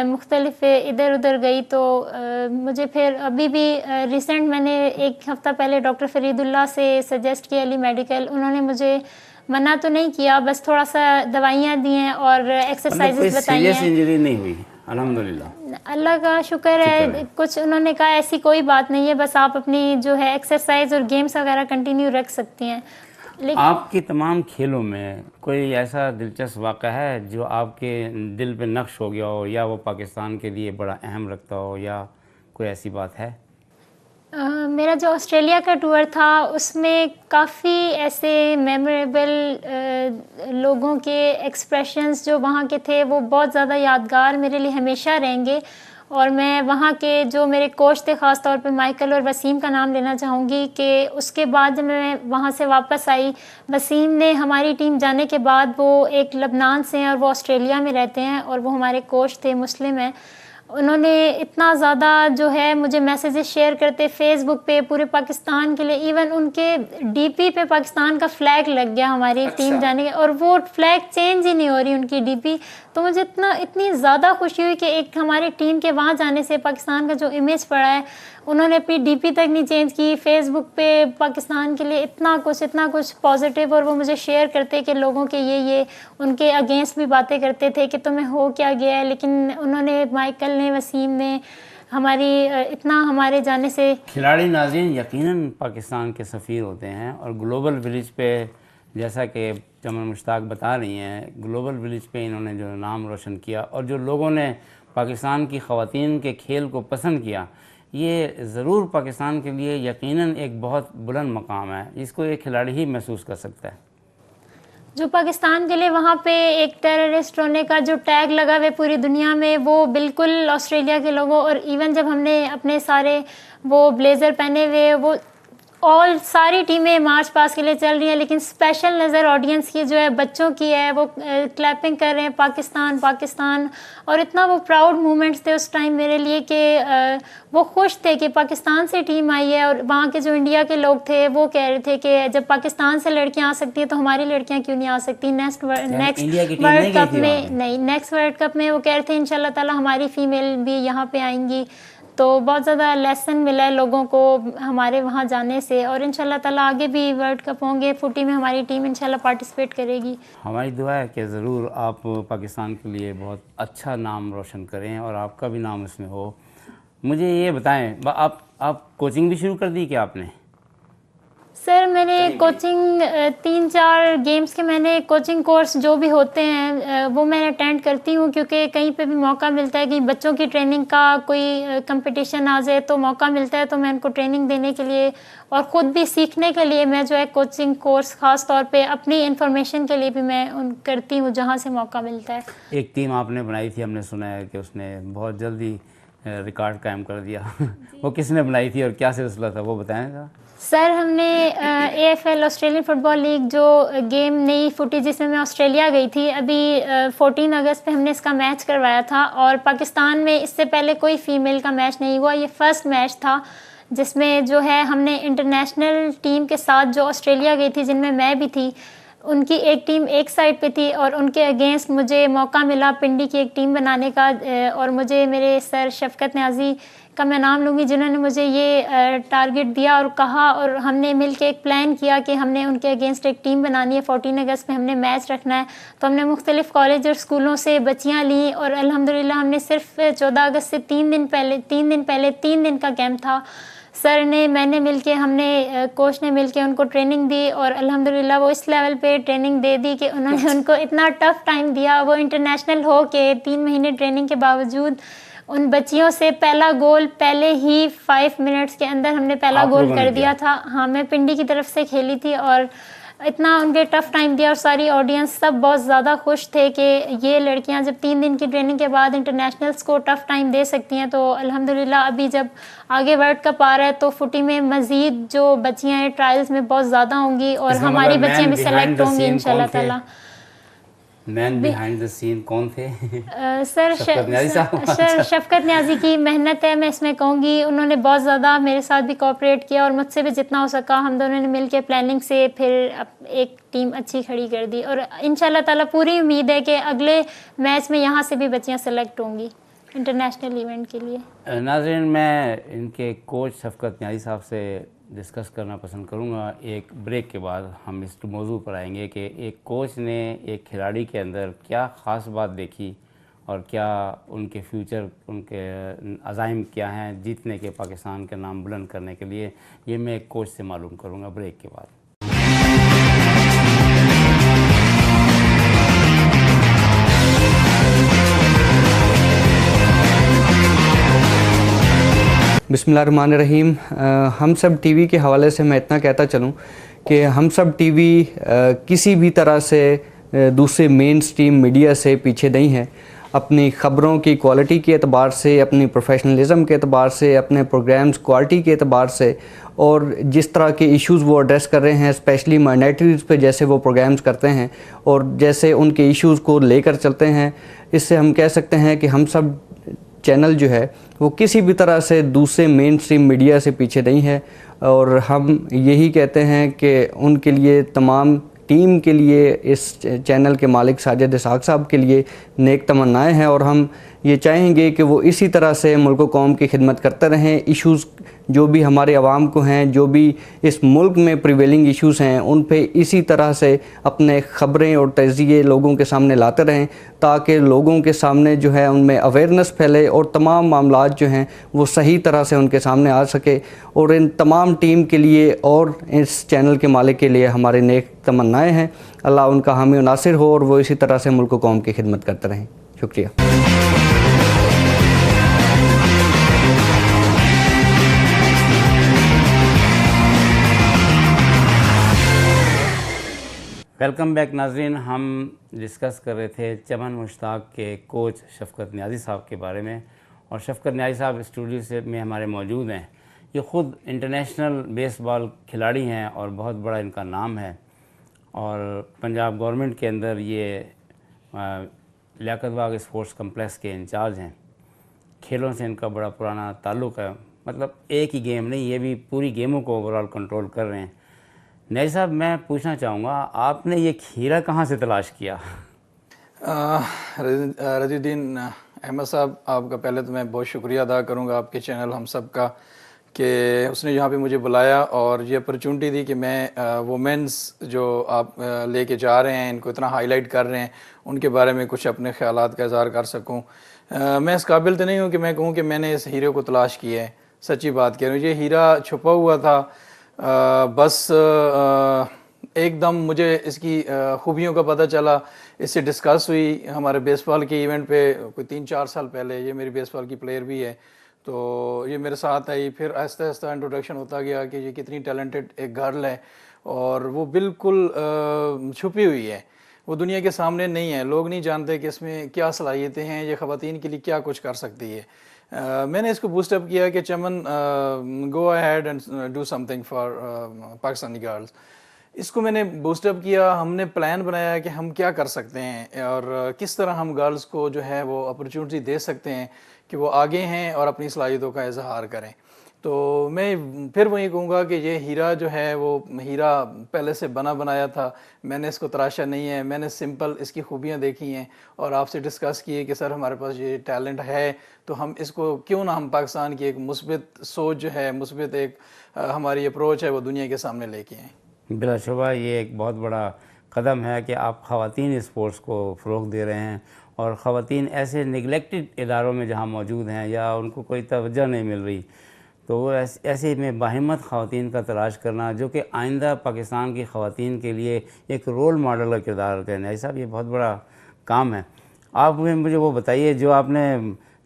مختلف ادھر ادھر گئی، تو مجھے پھر ابھی بھی ریسنٹ میں نے 1 ہفتہ پہلے ڈاکٹر فرید اللہ سے سجیسٹ کیا، علی میڈیکل. انہوں نے مجھے منع تو نہیں کیا، بس تھوڑا سا دوائیاں دی ہیں اور ایکسرسائزز بتائی ہیں.
سیریس انجری نہیں ہوئی الحمدللہ؟
اللہ کا شکر ہے. کچھ انہوں نے کہا ایسی کوئی بات نہیں ہے، بس آپ اپنی جو ہے ایکسرسائز اور گیمز وغیرہ کنٹینیو رکھ سکتی ہیں.
آپ کی تمام کھیلوں میں کوئی ایسا دلچسپ واقعہ ہے جو آپ کے دل پہ نقش ہو گیا ہو، یا وہ پاکستان کے لیے بڑا اہم رکھتا ہو، یا کوئی ایسی بات ہے؟
میرا جو آسٹریلیا کا ٹور تھا اس میں کافی ایسے میموریبل لوگوں کے ایکسپریشنز جو وہاں کے تھے وہ بہت زیادہ یادگار میرے لیے ہمیشہ رہیں گے. اور میں وہاں کے جو میرے کوچ تھے، خاص طور پہ مائیکل اور وسیم کا نام لینا چاہوں گی، کہ اس کے بعد جب میں وہاں سے واپس آئی، وسیم نے ہماری ٹیم جانے کے بعد، وہ ایک لبنان سے ہیں اور وہ آسٹریلیا میں رہتے ہیں، اور وہ ہمارے کوچ تھے، مسلم ہیں. انہوں نے اتنا زیادہ جو ہے مجھے میسیجز شیئر کرتے فیس بک پہ پورے پاکستان کے لیے. ایون ان کے ڈی پی پہ پاکستان کا فلیگ لگ گیا ہماری ٹیم جانے کے، اور وہ فلیگ چینج ہی نہیں ہو رہی ان کی ڈی پی. تو مجھے اتنی زیادہ خوشی ہوئی کہ ایک ہماری ٹیم کے وہاں جانے سے پاکستان کا جو امیج پڑا ہے، انہوں نے اپنی ڈی پی تک نہیں چینج کی. فیس بک پہ پاکستان کے لیے اتنا کچھ پازیٹیو، اور وہ مجھے شیئر کرتے کہ لوگوں کے یہ ان کے اگینسٹ بھی باتیں کرتے تھے کہ تمہیں ہو کیا گیا ہے. لیکن انہوں نے، مائیکل نے، وسیم نے ہماری اتنا ہمارے جانے سے.
کھلاڑی ناظرین یقیناً پاکستان کے سفیر ہوتے ہیں، اور گلوبل ولیج پہ جیسا کہ چمن مشتاق بتا رہی ہیں، گلوبل ولیج پہ انہوں نے جو نام روشن کیا، اور جو لوگوں نے پاکستان کی خواتین کے کھیل کو پسند کیا، یہ ضرور پاکستان کے لیے یقیناً ایک بہت بلند مقام ہے. اس کو ایک کھلاڑی ہی محسوس کر سکتا ہے.
جو پاکستان کے لیے وہاں پہ ایک ٹیررسٹ ہونے کا جو ٹیگ لگا ہوئے پوری دنیا میں، وہ بالکل آسٹریلیا کے لوگوں، اور ایون جب ہم نے اپنے سارے وہ بلیزر پہنے ہوئے، وہ ساری ٹیمیں مارچ پاس کے لیے چل رہی ہیں، لیکن اسپیشل نظر آڈینس کی جو ہے بچوں کی ہے، وہ کلیپنگ کر رہے ہیں پاکستان پاکستان. اور اتنا وہ پراؤڈ مومنٹس تھے اس ٹائم میرے لیے کہ وہ خوش تھے کہ پاکستان سے ٹیم آئی ہے. اور وہاں کے جو انڈیا کے لوگ تھے وہ کہہ رہے تھے کہ جب پاکستان سے لڑکیاں آ سکتی ہیں تو ہماری لڑکیاں کیوں نہیں آ سکتی. نیکسٹ ورلڈ کپ میں نیکسٹ ورلڈ کپ میں وہ کہہ رہے تھے ان شاء اللہ تعالیٰ ہماری فیمیل بھی یہاں پہ آئیں گی. تو بہت زیادہ لیسن ملا ہے لوگوں کو ہمارے وہاں جانے سے، اور ان شاء اللہ تعالیٰ آگے بھی ورلڈ کپ ہوں گے. فوٹی میں ہماری ٹیم ان شاء اللہ پارٹیسپیٹ کرے گی.
ہماری دعا ہے کہ ضرور آپ پاکستان کے لیے بہت اچھا نام روشن کریں، اور آپ کا بھی نام اس میں ہو. مجھے یہ بتائیں، آپ کوچنگ بھی شروع کر دی کیا آپ نے؟
سر میں نے کوچنگ 3-4 گیمز کے میں نے کوچنگ کورس جو بھی ہوتے ہیں وہ میں اٹینڈ کرتی ہوں، کیونکہ کہیں پہ بھی موقع ملتا ہے، کہیں بچوں کی ٹریننگ کا کوئی کمپٹیشن آ جائے تو موقع ملتا ہے تو میں ان کو ٹریننگ دینے کے لیے اور خود بھی سیکھنے کے لیے میں جو ہے کوچنگ کورس خاص طور پہ اپنی انفارمیشن کے لیے بھی میں کرتی ہوں جہاں سے موقع ملتا ہے.
ایک ٹیم آپ نے بنائی تھی، ہم نے سنا ہے کہ اس نے بہت جلدی ریکارڈ قائم کر دیا. وہ کس نے بنائی تھی اور کیا سلسلہ تھا، وہ بتائیں گا؟
سر ہم نے AFL آسٹریلین فٹ بال لیگ جو گیم نئی فوٹی جس میں آسٹریلیا گئی تھی، ابھی 14 اگست پہ ہم نے اس کا میچ کروایا تھا، اور پاکستان میں اس سے پہلے کوئی فیمیل کا میچ نہیں ہوا. یہ فرسٹ میچ تھا جس میں جو ہے ہم نے انٹرنیشنل ٹیم کے ساتھ جو آسٹریلیا گئی تھی، جن میں میں بھی تھی، ان کی ایک ٹیم ایک سائڈ پہ تھی اور ان کے اگینسٹ مجھے موقع ملا پنڈی کی ایک ٹیم بنانے کا. اور مجھے میرے سر شفقت نیازی کا میں نام لوں گی، جنہوں نے مجھے یہ ٹارگٹ دیا اور کہا، اور ہم نے مل کے ایک پلان کیا کہ ہم نے ان کے اگینسٹ ایک ٹیم بنانی ہے. 14 اگست میں ہم نے میچ رکھنا ہے، تو ہم نے مختلف کالج اور اسکولوں سے بچیاں لیں، اور الحمدللہ ہم نے صرف 14 اگست سے 3 دن کا کیمپ تھا. سر نے میں نے مل کے ہم نے کوچ نے مل کے ان کو ٹریننگ دی، اور الحمدللہ وہ اس لیول پہ ٹریننگ دے دی کہ انہوں نے ان کو اتنا ٹف ٹائم دیا. وہ انٹرنیشنل ہو کے 3 مہینے ٹریننگ کے باوجود ان بچیوں سے پہلا گول پہلے ہی 5 منٹس کے اندر ہم نے پہلا گول کر دیا تھا. ہاں میں پنڈی کی طرف سے کھیلی تھی، اور اتنا ان کے ٹف ٹائم دیا، اور ساری آڈینس سب بہت زیادہ خوش تھے کہ یہ لڑکیاں جب 3 دن کی ٹریننگ کے بعد انٹرنیشنلس کو ٹف ٹائم دے سکتی ہیں. تو الحمدللہ ابھی جب آگے ورلڈ کپ آ رہا ہے تو فوٹی میں مزید جو بچیاں ہیں ٹرائلز میں بہت زیادہ ہوں گی، اور ہماری بچیاں بھی سلیکٹ ہوں گی انشاءاللہ تعالیٰ.
مین بیہائنڈ دا سین کون تھے؟
سر شفقت نیازی کی محنت ہے، میں اس میں کہوں گی. انہوں نے بہت زیادہ میرے ساتھ بھی کوآپریٹ کیا، اور مجھ سے بھی جتنا ہو سکا ہم دونوں نے مل کے پلاننگ سے پھر ایک ٹیم اچھی کھڑی کر دی. اور انشاءاللہ تعالیٰ پوری امید ہے کہ اگلے میچ میں یہاں سے بھی بچیاں سلیکٹ ہوں گی انٹرنیشنل ایونٹ کے لیے.
ناظرین، میں ان کے کوچ شفقت نیازی صاحب سے ڈسکس کرنا پسند کروں گا. ایک بریک کے بعد ہم اس موضوع پر آئیں گے کہ ایک کوچ نے ایک کھلاڑی کے اندر کیا خاص بات دیکھی، اور کیا ان کے فیوچر، ان کے عزائم کیا ہیں جیتنے کے، پاکستان کا نام بلند کرنے کے لیے. یہ میں ایک کوچ سے معلوم کروں گا بریک کے بعد.
بسم اللہ الرحمن الرحیم. ہم سب ٹی وی کے حوالے سے میں اتنا کہتا چلوں کہ ہم سب ٹی وی کسی بھی طرح سے دوسرے مین سٹریم میڈیا سے پیچھے نہیں ہے. اپنی خبروں کی کوالٹی کے اعتبار سے، اپنی پروفیشنلزم کے اعتبار سے، اپنے پروگرامز کوالٹی کے اعتبار سے، اور جس طرح کے ایشوز وہ ایڈریس کر رہے ہیں، اسپیشلی مائنارٹیز پہ جیسے وہ پروگرامز کرتے ہیں اور جیسے ان کے ایشوز کو لے کر چلتے ہیں، اس سے ہم کہہ سکتے ہیں کہ ہم سب چینل جو ہے وہ کسی بھی طرح سے دوسرے مین سٹریم میڈیا سے پیچھے نہیں ہے. اور ہم یہی کہتے ہیں کہ ان کے لیے، تمام ٹیم کے لیے، اس چینل کے مالک ساجد اسحاق صاحب کے لیے نیک تمنائیں ہیں، اور ہم یہ چاہیں گے کہ وہ اسی طرح سے ملک و قوم کی خدمت کرتے رہیں. ایشوز جو بھی ہمارے عوام کو ہیں، جو بھی اس ملک میں پریویلنگ ایشوز ہیں، ان پہ اسی طرح سے اپنے خبریں اور تجزیے لوگوں کے سامنے لاتے رہیں، تاکہ لوگوں کے سامنے جو ہے ان میں اویئرنس پھیلے اور تمام معاملات جو ہیں وہ صحیح طرح سے ان کے سامنے آ سکے. اور ان تمام ٹیم کے لیے اور اس چینل کے مالک کے لیے ہمارے نیک تمنائیں ہیں. اللہ ان کا حامی و ناصر ہو، اور وہ اسی طرح سے ملک و قوم کی خدمت کرتے رہیں. شکریہ.
ویلکم بیک ناظرین. ہم ڈسکس کر رہے تھے چمن مشتاق کے کوچ شفقت نیازی صاحب کے بارے میں، اور شفقت نیازی صاحب اسٹوڈیو سے میں ہمارے موجود ہیں. یہ خود انٹرنیشنل بیس بال کھلاڑی ہیں اور بہت بڑا ان کا نام ہے، اور پنجاب گورنمنٹ کے اندر یہ لیاقت باغ اسپورٹس کمپلیکس کے انچارج ہیں. کھیلوں سے ان کا بڑا پرانا تعلق ہے، مطلب ایک ہی گیم نہیں، یہ بھی پوری گیموں کو اوورال کنٹرول کر رہے ہیں. نیازی صاحب، میں پوچھنا چاہوں گا، آپ نے یہ کھیرا کہاں سے تلاش کیا؟
رضی الدین احمد صاحب، آپ کا پہلے تو میں بہت شکریہ ادا کروں گا آپ کے چینل ہم سب کا، کہ اس نے یہاں پہ مجھے بلایا اور یہ اپرچونٹی دی کہ میں وومنز جو آپ لے کے جا رہے ہیں، ان کو اتنا ہائی لائٹ کر رہے ہیں، ان کے بارے میں کچھ اپنے خیالات کا اظہار کر سکوں. میں اس قابل تو نہیں ہوں کہ میں کہوں کہ میں نے اس ہیرے کو تلاش کیا ہے. سچی بات کہہ رہا ہوں، یہ ہیرا چھپا ہوا تھا. بس ایک دم مجھے اس کی خوبیوں کا پتہ چلا، اس سے ڈسکس ہوئی ہمارے بیس بال کے ایونٹ پہ کوئی 3-4 سال پہلے. یہ میری بیس بال کی پلیئر بھی ہے، تو یہ میرے ساتھ آئی. پھر آہستہ آہستہ انٹروڈکشن ہوتا گیا کہ یہ کتنی ٹیلنٹڈ ایک گرل ہے، اور وہ بالکل چھپی ہوئی ہے، وہ دنیا کے سامنے نہیں ہے. لوگ نہیں جانتے کہ اس میں کیا صلاحیتیں ہیں، یہ خواتین کے لیے کیا کچھ کر سکتی ہے. میں نے اس کو بوسٹ اپ کیا کہ Chaman go ahead and do something for Pakistani girls. اس کو میں نے بوسٹ اپ کیا. ہم نے پلان بنایا کہ ہم کیا کر سکتے ہیں اور کس طرح ہم گرلز کو جو ہے وہ اپرچونٹی دے سکتے ہیں کہ وہ آگے ہیں اور اپنی صلاحیتوں کا اظہار کریں. تو میں پھر وہی کہوں گا کہ یہ ہیرا جو ہے وہ ہیرا پہلے سے بنا بنایا تھا. میں نے اس کو تراشا نہیں ہے، میں نے سمپل اس کی خوبیاں دیکھی ہیں اور آپ سے ڈسکس کیے کہ سر ہمارے پاس یہ ٹیلنٹ ہے، تو ہم اس کو کیوں نہ ہم پاکستان کی ایک مثبت سوچ جو ہے، مثبت ایک ہماری اپروچ ہے، وہ دنیا کے سامنے لے کے آئیں.
بلا شبہ یہ ایک بہت بڑا قدم ہے کہ آپ خواتین اسپورٹس کو فروغ دے رہے ہیں، اور خواتین ایسے نگلیکٹڈ اداروں میں جہاں موجود ہیں یا ان کو کوئی توجہ نہیں مل رہی، تو وہ ایسے میں باہمت خواتین کا تلاش کرنا جو کہ آئندہ پاکستان کی خواتین کے لیے ایک رول ماڈل کا کردار کرنا، یہ سب یہ بہت بڑا کام ہے. آپ مجھے وہ بتائیے جو آپ نے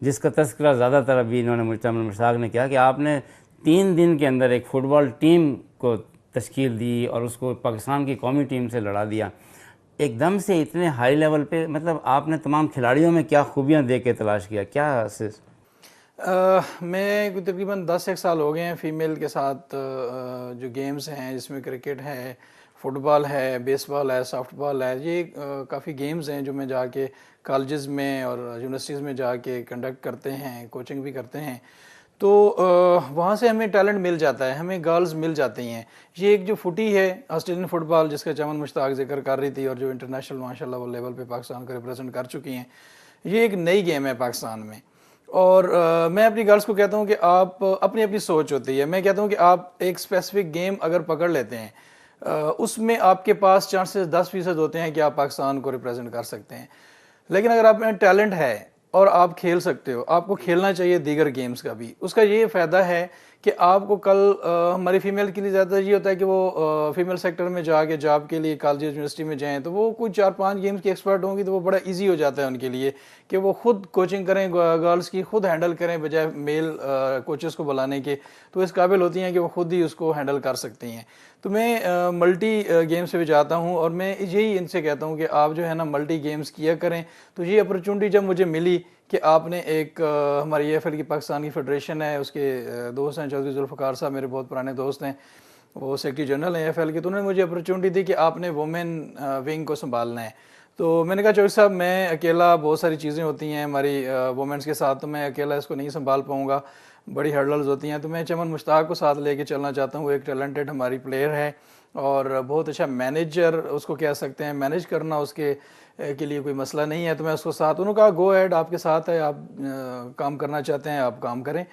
جس کا تذکرہ زیادہ تر ابھی انہوں نے چمن مشتاق نے کیا کہ آپ نے 3 دن کے اندر ایک فٹ بال ٹیم کو تشکیل دی اور اس کو پاکستان کی قومی ٹیم سے لڑا دیا. ایک دم سے اتنے ہائی لیول پہ، مطلب آپ نے تمام کھلاڑیوں میں کیا خوبیاں دیکھ کے تلاش کیا؟ کیا
میں تقریباً 10 سال ہو گئے ہیں فیمیل کے ساتھ جو گیمز ہیں، جس میں کرکٹ ہے، فٹ بال ہے، بیس بال ہے، سافٹ بال ہے. یہ کافی گیمز ہیں جو میں جا کے کالجز میں اور یونیورسٹیز میں جا کے کنڈکٹ کرتے ہیں، کوچنگ بھی کرتے ہیں. تو وہاں سے ہمیں ٹیلنٹ مل جاتا ہے، ہمیں گرلز مل جاتی ہیں. یہ ایک جو فوٹی ہے آسٹریلین فٹ بال، جس کا چمن مشتاق ذکر کر رہی تھی، اور جو انٹرنیشنل ماشاءاللہ وہ لیول پہ پاکستان کو ریپرزینٹ کر چکی ہیں، یہ ایک نئی گیم ہے پاکستان میں. اور میں اپنی گرلز کو کہتا ہوں کہ آپ اپنی اپنی سوچ ہوتی ہے. میں کہتا ہوں کہ آپ ایک اسپیسیفک گیم اگر پکڑ لیتے ہیں، اس میں آپ کے پاس چانسز 10% ہوتے ہیں کہ آپ پاکستان کو ریپرزینٹ کر سکتے ہیں. لیکن اگر آپ میں ٹیلنٹ ہے اور آپ کھیل سکتے ہو، آپ کو کھیلنا چاہیے دیگر گیمز کا بھی. اس کا یہ فائدہ ہے کہ آپ کو کل ہماری فیمیل کے لیے زیادہ یہ ہوتا ہے کہ وہ فیمیل سیکٹر میں جا کے جاب کے لیے کالج یونیورسٹی میں جائیں، تو وہ کوئی 4-5 گیمز کی ایکسپرٹ ہوں گی، تو وہ بڑا ایزی ہو جاتا ہے ان کے لیے کہ وہ خود کوچنگ کریں، گرلز کی خود ہینڈل کریں بجائے میل کوچز کو بلانے کے. تو اس قابل ہوتی ہیں کہ وہ خود ہی اس کو ہینڈل کر سکتی ہیں. تو میں ملٹی گیمز سے بھی جاتا ہوں، اور میں یہی ان سے کہتا ہوں کہ آپ جو ہے نا ملٹی گیمز کیا کریں. تو یہ اپرچونٹی جب مجھے ملی کہ آپ نے ایک ہماری اے ایف ایل کی پاکستان کی فیڈریشن ہے، اس کے دوست ہیں چودھری ذوالفقار صاحب، میرے بہت پرانے دوست ہیں، وہ سیکرٹری جنرل ہیں اے ایف ایل کے. تو انہوں نے مجھے اپرچونٹی دی کہ آپ نے وومن ونگ کو سنبھالنا ہے. تو میں نے کہا چودھری صاحب میں اکیلا، بہت ساری چیزیں ہوتی ہیں ہماری وومنس کے ساتھ، تو میں اکیلا اس کو نہیں سنبھال پاؤں گا، بڑی ہرڈلز ہوتی ہیں. تو میں چمن مشتاق کو ساتھ لے کے چلنا چاہتا ہوں. وہ ایک ٹیلنٹڈ ہماری پلیئر ہے اور بہت اچھا مینیجر اس کو کہہ سکتے ہیں. مینیج کرنا اس کے لیے کوئی مسئلہ نہیں ہے. تو میں اس کو ساتھ، انہوں نے کہا گو ایڈ، آپ کے ساتھ ہے، آپ کام کرنا چاہتے ہیں آپ کام کریں.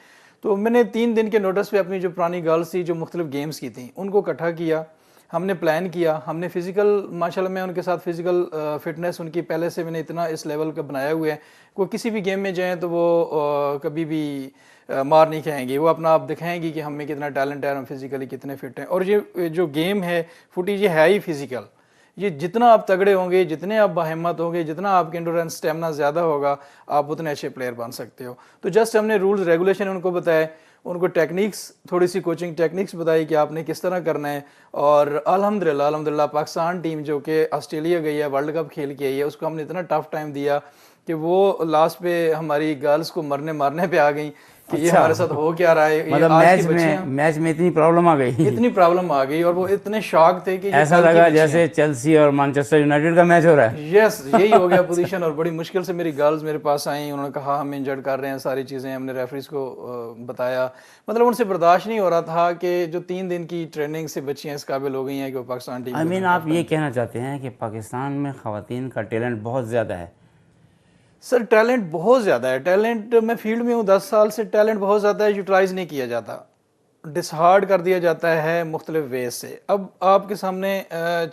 تو میں نے 3 دن کے نوٹس پہ اپنی جو پرانی گرلز تھی جو مختلف گیمز کی تھیں ان کو اکٹھا کیا. ہم نے پلان کیا، ہم نے فزیکل ماشاءاللہ میں ان کے ساتھ فزیکل فٹنس ان کی پہلے سے میں نے اتنا اس لیول کا بنایا ہوا ہے، وہ کسی بھی گیم میں جائیں تو وہ کبھی بھی مار نہیں کھائیں گی. وہ اپنا آپ دکھائیں گی کہ ہم میں کتنا ٹیلنٹ ہے، ہم فزیکلی کتنے فٹ ہیں. اور یہ جو گیم ہے فوٹی، یہ ہے ہی فزیکل. یہ جتنا آپ تگڑے ہوں گے، جتنے آپ باہمت ہوں گے، جتنا آپ کے انڈورنس اسٹیمنا زیادہ ہوگا، آپ اتنے اچھے پلیئر بن سکتے ہو. تو جسٹ ہم نے رولز ریگولیشن ان کو بتائے، ان کو ٹیکنیکس، تھوڑی سی کوچنگ ٹیکنیکس بتائی کہ آپ نے کس طرح کرنا ہے. اور الحمدللہ پاکستان ٹیم جو کہ آسٹریلیا گئی ہے، ورلڈ کپ کھیل کے آئی ہے، اس کو ہم نے اتنا ٹف ٹائم دیا کہ وہ لاسٹ پہ ہماری گرلز کو مارنے پہ آ گئی کہ یہ ہمارے ساتھ ہو کیا رہا ہے.
مطلب میچ میں اتنی پرابلم آ گئی
اور وہ اتنے شاک تھے کہ
ایسا لگا جیسے چیلسی اور مانچسٹر یونائیٹڈ کا میچ ہو رہا ہے.
یس، یہی ہو گیا پوزیشن. اور بڑی مشکل سے میری گرلز میرے پاس آئیں، انہوں نے کہا ہم انجرڈ کر رہے ہیں، ساری چیزیں ہم نے ریفریز کو بتایا. مطلب ان سے برداشت نہیں ہو رہا تھا کہ جو 3 دن کی ٹریننگ سے بچیاں اس قابل ہو گئی ہیں کہ وہ پاکستان ٹیم.
آپ یہ کہنا چاہتے ہیں کہ پاکستان میں خواتین کا ٹیلنٹ بہت زیادہ ہے؟
سر ٹیلنٹ بہت زیادہ ہے. ٹیلنٹ میں فیلڈ میں ہوں 10 سال سے، ٹیلنٹ بہت زیادہ ہے، یوٹیلائز نہیں کیا جاتا، ڈسہارڈ کر دیا جاتا ہے مختلف ویز سے. اب آپ کے سامنے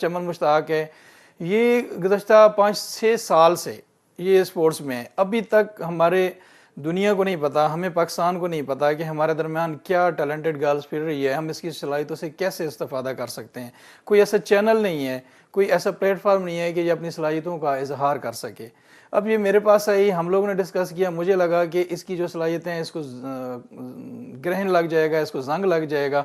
چمن مشتاق ہے، یہ گزشتہ 5-6 سال سے یہ اسپورٹس میں ابھی تک ہمارے دنیا کو نہیں پتا, ہمیں پاکستان کو نہیں پتا کہ ہمارے درمیان کیا ٹیلنٹڈ گرلز پھر رہی ہے, ہم اس کی صلاحیتوں سے کیسے استفادہ کر سکتے ہیں. کوئی ایسا چینل نہیں ہے, کوئی ایسا پلیٹ فارم نہیں ہے کہ یہ اپنی صلاحیتوں کا اظہار کر سکے. اب یہ میرے پاس آئی, ہم لوگوں نے ڈسکس کیا, مجھے لگا کہ اس کی جو صلاحیتیں ہیں اس کو گرہن لگ جائے گا, اس کو زنگ لگ جائے گا.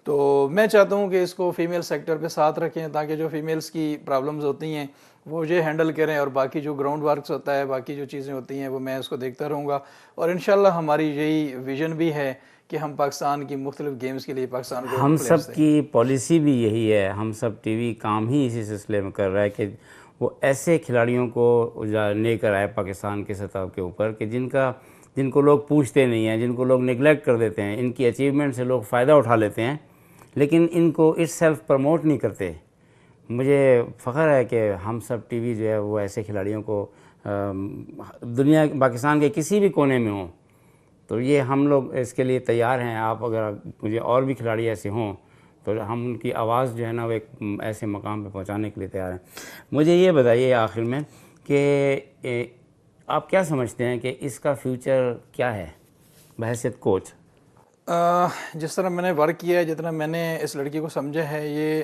تو میں چاہتا ہوں کہ اس کو فیمیل سیکٹر پہ ساتھ رکھیں تاکہ جو فیمیلز کی پرابلمز ہوتی ہیں وہ یہ ہینڈل کریں, اور باقی جو گراؤنڈ ورکس ہوتا ہے, باقی جو چیزیں ہوتی ہیں وہ میں اس کو دیکھتا رہوں گا. اور انشاءاللہ ہماری یہی ویژن بھی ہے کہ ہم پاکستان کی مختلف گیمز کے لیے پاکستان کو
ہم سب کی پالیسی بھی یہی ہے. ہم سب ٹی وی کام ہی اسی سلسلے میں کر رہا ہے کہ وہ ایسے کھلاڑیوں کو لے کر آئے پاکستان کے سطح کے اوپر کہ جن کو لوگ پوچھتے نہیں ہیں, جن کو لوگ نگلیکٹ کر دیتے ہیں. ان کی اچیومنٹ سے لوگ فائدہ اٹھا لیتے ہیں لیکن ان کو اٹ سیلف پروموٹ نہیں کرتے. مجھے فخر ہے کہ ہم سب ٹی وی جو ہے وہ ایسے کھلاڑیوں کو دنیا پاکستان کے کسی بھی کونے میں ہوں تو یہ ہم لوگ اس کے لیے تیار ہیں. آپ اگر مجھے اور بھی کھلاڑی ایسے ہوں تو ہم ان کی آواز جو ہے نا وہ ایک ایسے مقام پہ پہنچانے کے لیے تیار ہیں. مجھے یہ بتائیے آخر میں کہ آپ کیا سمجھتے ہیں کہ اس کا فیوچر کیا ہے بحیثیت کوچ؟
جس طرح میں نے ورک کیا ہے, جتنا میں نے اس لڑکی کو سمجھا ہے, یہ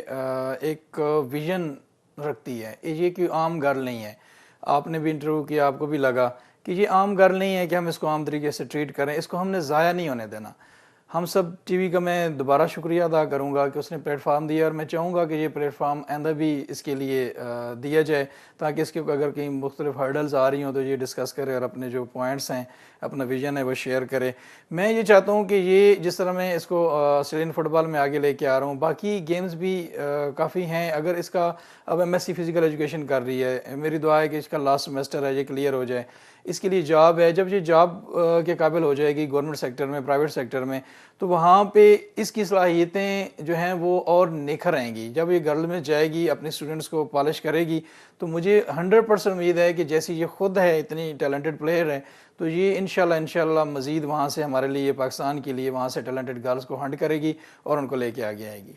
ایک ویژن رکھتی ہے. یہ کوئی عام گرل نہیں ہے. آپ نے بھی انٹرویو کیا, آپ کو بھی لگا کہ یہ عام گرل نہیں ہے کہ ہم اس کو عام طریقے سے ٹریٹ کریں. اس کو ہم نے ضائع نہیں ہونے دینا. ہم سب ٹی وی کا میں دوبارہ شکریہ ادا کروں گا کہ اس نے پلیٹ فارم دیا, اور میں چاہوں گا کہ یہ پلیٹ فارم آئندہ بھی اس کے لیے دیا جائے تاکہ اس کے اگر کہیں مختلف ہرڈلز آ رہی ہوں تو یہ ڈسکس کرے اور اپنے جو پوائنٹس ہیں, اپنا ویژن ہے وہ شیئر کرے. میں یہ چاہتا ہوں کہ یہ جس طرح میں اس کو آسٹریلین فٹ بال میں آگے لے کے آ رہا ہوں, باقی گیمز بھی کافی ہیں. اگر اس کا اب M S C physical education کر رہی ہے, میری دعا ہے کہ اس کا لاسٹ سیمسٹر ہے, یہ کلیئر ہو جائے. اس کے لیے جاب ہے, جب یہ جاب کے قابل ہو جائے گی گورنمنٹ سیکٹر میں, پرائیویٹ سیکٹر میں, تو وہاں پہ اس کی صلاحیتیں جو ہیں وہ اور نکھر آئیں گی. جب یہ گرل میں جائے گی, اپنے اسٹوڈنٹس کو پالش کرے گی, تو مجھے 100% امید ہے کہ جیسی یہ خود ہے اتنی ٹیلنٹڈ پلیئر ہے, تو یہ انشاءاللہ مزید وہاں سے ہمارے لیے پاکستان کے لیے وہاں سے ٹیلنٹڈ گرلز کو ہنٹ کرے گی اور ان کو لے کے آگے آئے گی.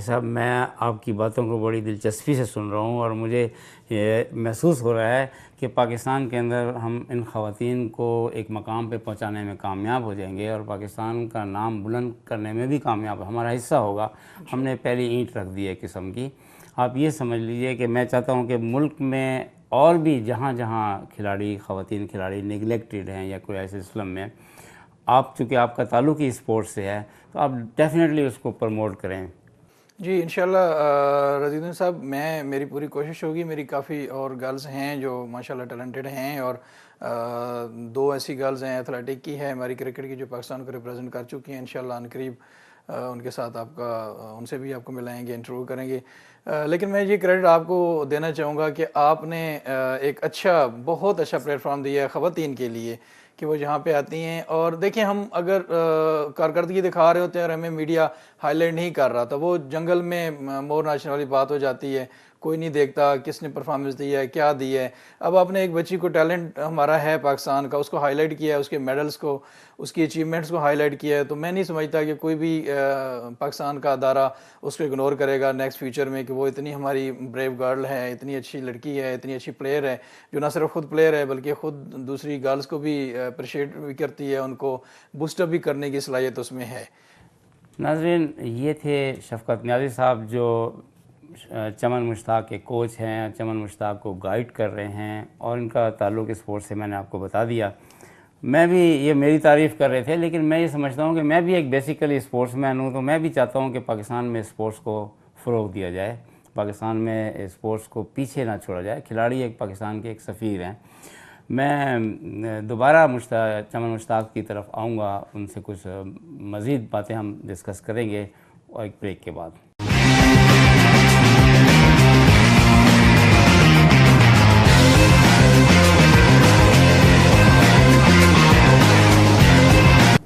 صاحب میں آپ کی باتوں کو بڑی دلچسپی سے سن رہا ہوں اور مجھے یہ محسوس ہو رہا ہے کہ پاکستان کے اندر ہم ان خواتین کو ایک مقام پہ پہنچانے میں کامیاب ہو جائیں گے اور پاکستان کا نام بلند کرنے میں بھی کامیاب ہمارا حصہ ہوگا. ہم نے پہلی اینٹ رکھ دی ہے قسم کی. آپ یہ سمجھ لیجئے کہ میں چاہتا ہوں کہ ملک میں اور بھی جہاں جہاں خواتین کھلاڑی نگلیکٹڈ ہیں یا کوئی ایسے سلم میں, آپ چونکہ آپ کا تعلق ہی اسپورٹس سے ہے تو آپ ڈیفینیٹلی اس کو پروموٹ کریں.
جی انشاءاللہ رضی الدین صاحب, میری پوری کوشش ہوگی. میری کافی اور گرلز ہیں جو ماشاءاللہ ٹیلنٹڈ ہیں, اور 2 ایسی گرلز ہیں ایتھلیٹک کی ہے ہماری کرکٹ کی جو پاکستان کو ریپرزینٹ کر چکی ہیں. انشاءاللہ عنقریب ان کے ساتھ ان سے بھی آپ کو ملائیں گے, انٹرویو کریں گے. لیکن میں یہ کریڈٹ آپ کو دینا چاہوں گا کہ آپ نے ایک بہت اچھا پلیٹ فارم دیا ہے خواتین کے لیے کہ وہ جہاں پہ آتی ہیں. اور دیکھیں, ہم اگر کارکردگی دکھا رہے ہوتے ہیں اور ہمیں میڈیا ہائی لائٹ نہیں کر رہا, تو وہ جنگل میں مور ناچنے والی بات ہو جاتی ہے. کوئی نہیں دیکھتا کس نے پرفارمنس دی ہے, کیا دی ہے. اب آپ نے ایک بچی کو, ٹیلنٹ ہمارا ہے پاکستان کا, اس کو ہائی لائٹ کیا ہے, اس کے میڈلز کو, اس کی اچیومنٹس کو ہائی لائٹ کیا ہے. تو میں نہیں سمجھتا کہ کوئی بھی پاکستان کا ادارہ اس کو اگنور کرے گا نیکسٹ فیوچر میں کہ وہ اتنی ہماری بریو گرل ہے, اتنی اچھی لڑکی ہے, اتنی اچھی پلیئر ہے, جو نہ صرف خود پلیئر ہے بلکہ خود دوسری گرلز کو بھی اپریشیٹ بھی کرتی ہے, ان کو بوسٹ اپ بھی کرنے کی صلاحیت اس میں ہے.
ناظرین, یہ تھے شفقت نیازی صاحب جو چمن مشتاق کے کوچ ہیں, چمن مشتاق کو گائیڈ کر رہے ہیں, اور ان کا تعلق اسپورٹ سے میں نے آپ کو بتا دیا. میں بھی, یہ میری تعریف کر رہے تھے, لیکن میں یہ سمجھتا ہوں کہ میں بھی ایک بیسیکلی اسپورٹس مین ہوں, تو میں بھی چاہتا ہوں کہ پاکستان میں اسپورٹس کو فروغ دیا جائے, پاکستان میں اسپورٹس کو پیچھے نہ چھوڑا جائے. کھلاڑی ایک پاکستان کے ایک سفیر ہیں. میں دوبارہ چمن مشتاق کی طرف آؤں گا, ان سے کچھ مزید باتیں ہم ڈسکس کریں گے اور ایک بریک کے بعد.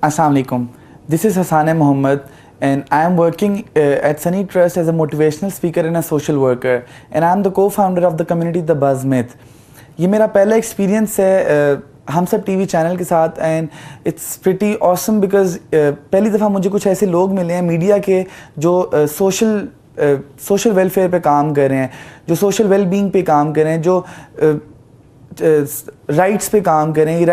Assalamu alaikum. This is Hassan Mohammed and I am working at Sunny Trust as a motivational speaker and a social worker, and I am the co-founder of the community The Buzz Myth. یہ میرا پہلا ایکسپیرینس ہے ہم سب ٹی وی چینل کے ساتھ, and it's pretty awesome because پہلی دفعہ مجھے کچھ ایسے لوگ ملے ہیں میڈیا کے جو سوشل ویلفیئر پہ کام کر رہے ہیں, جو سوشل ویل بینگ پہ کام کر رہے ہیں, جو رائٹس پہ کام کریں. یہ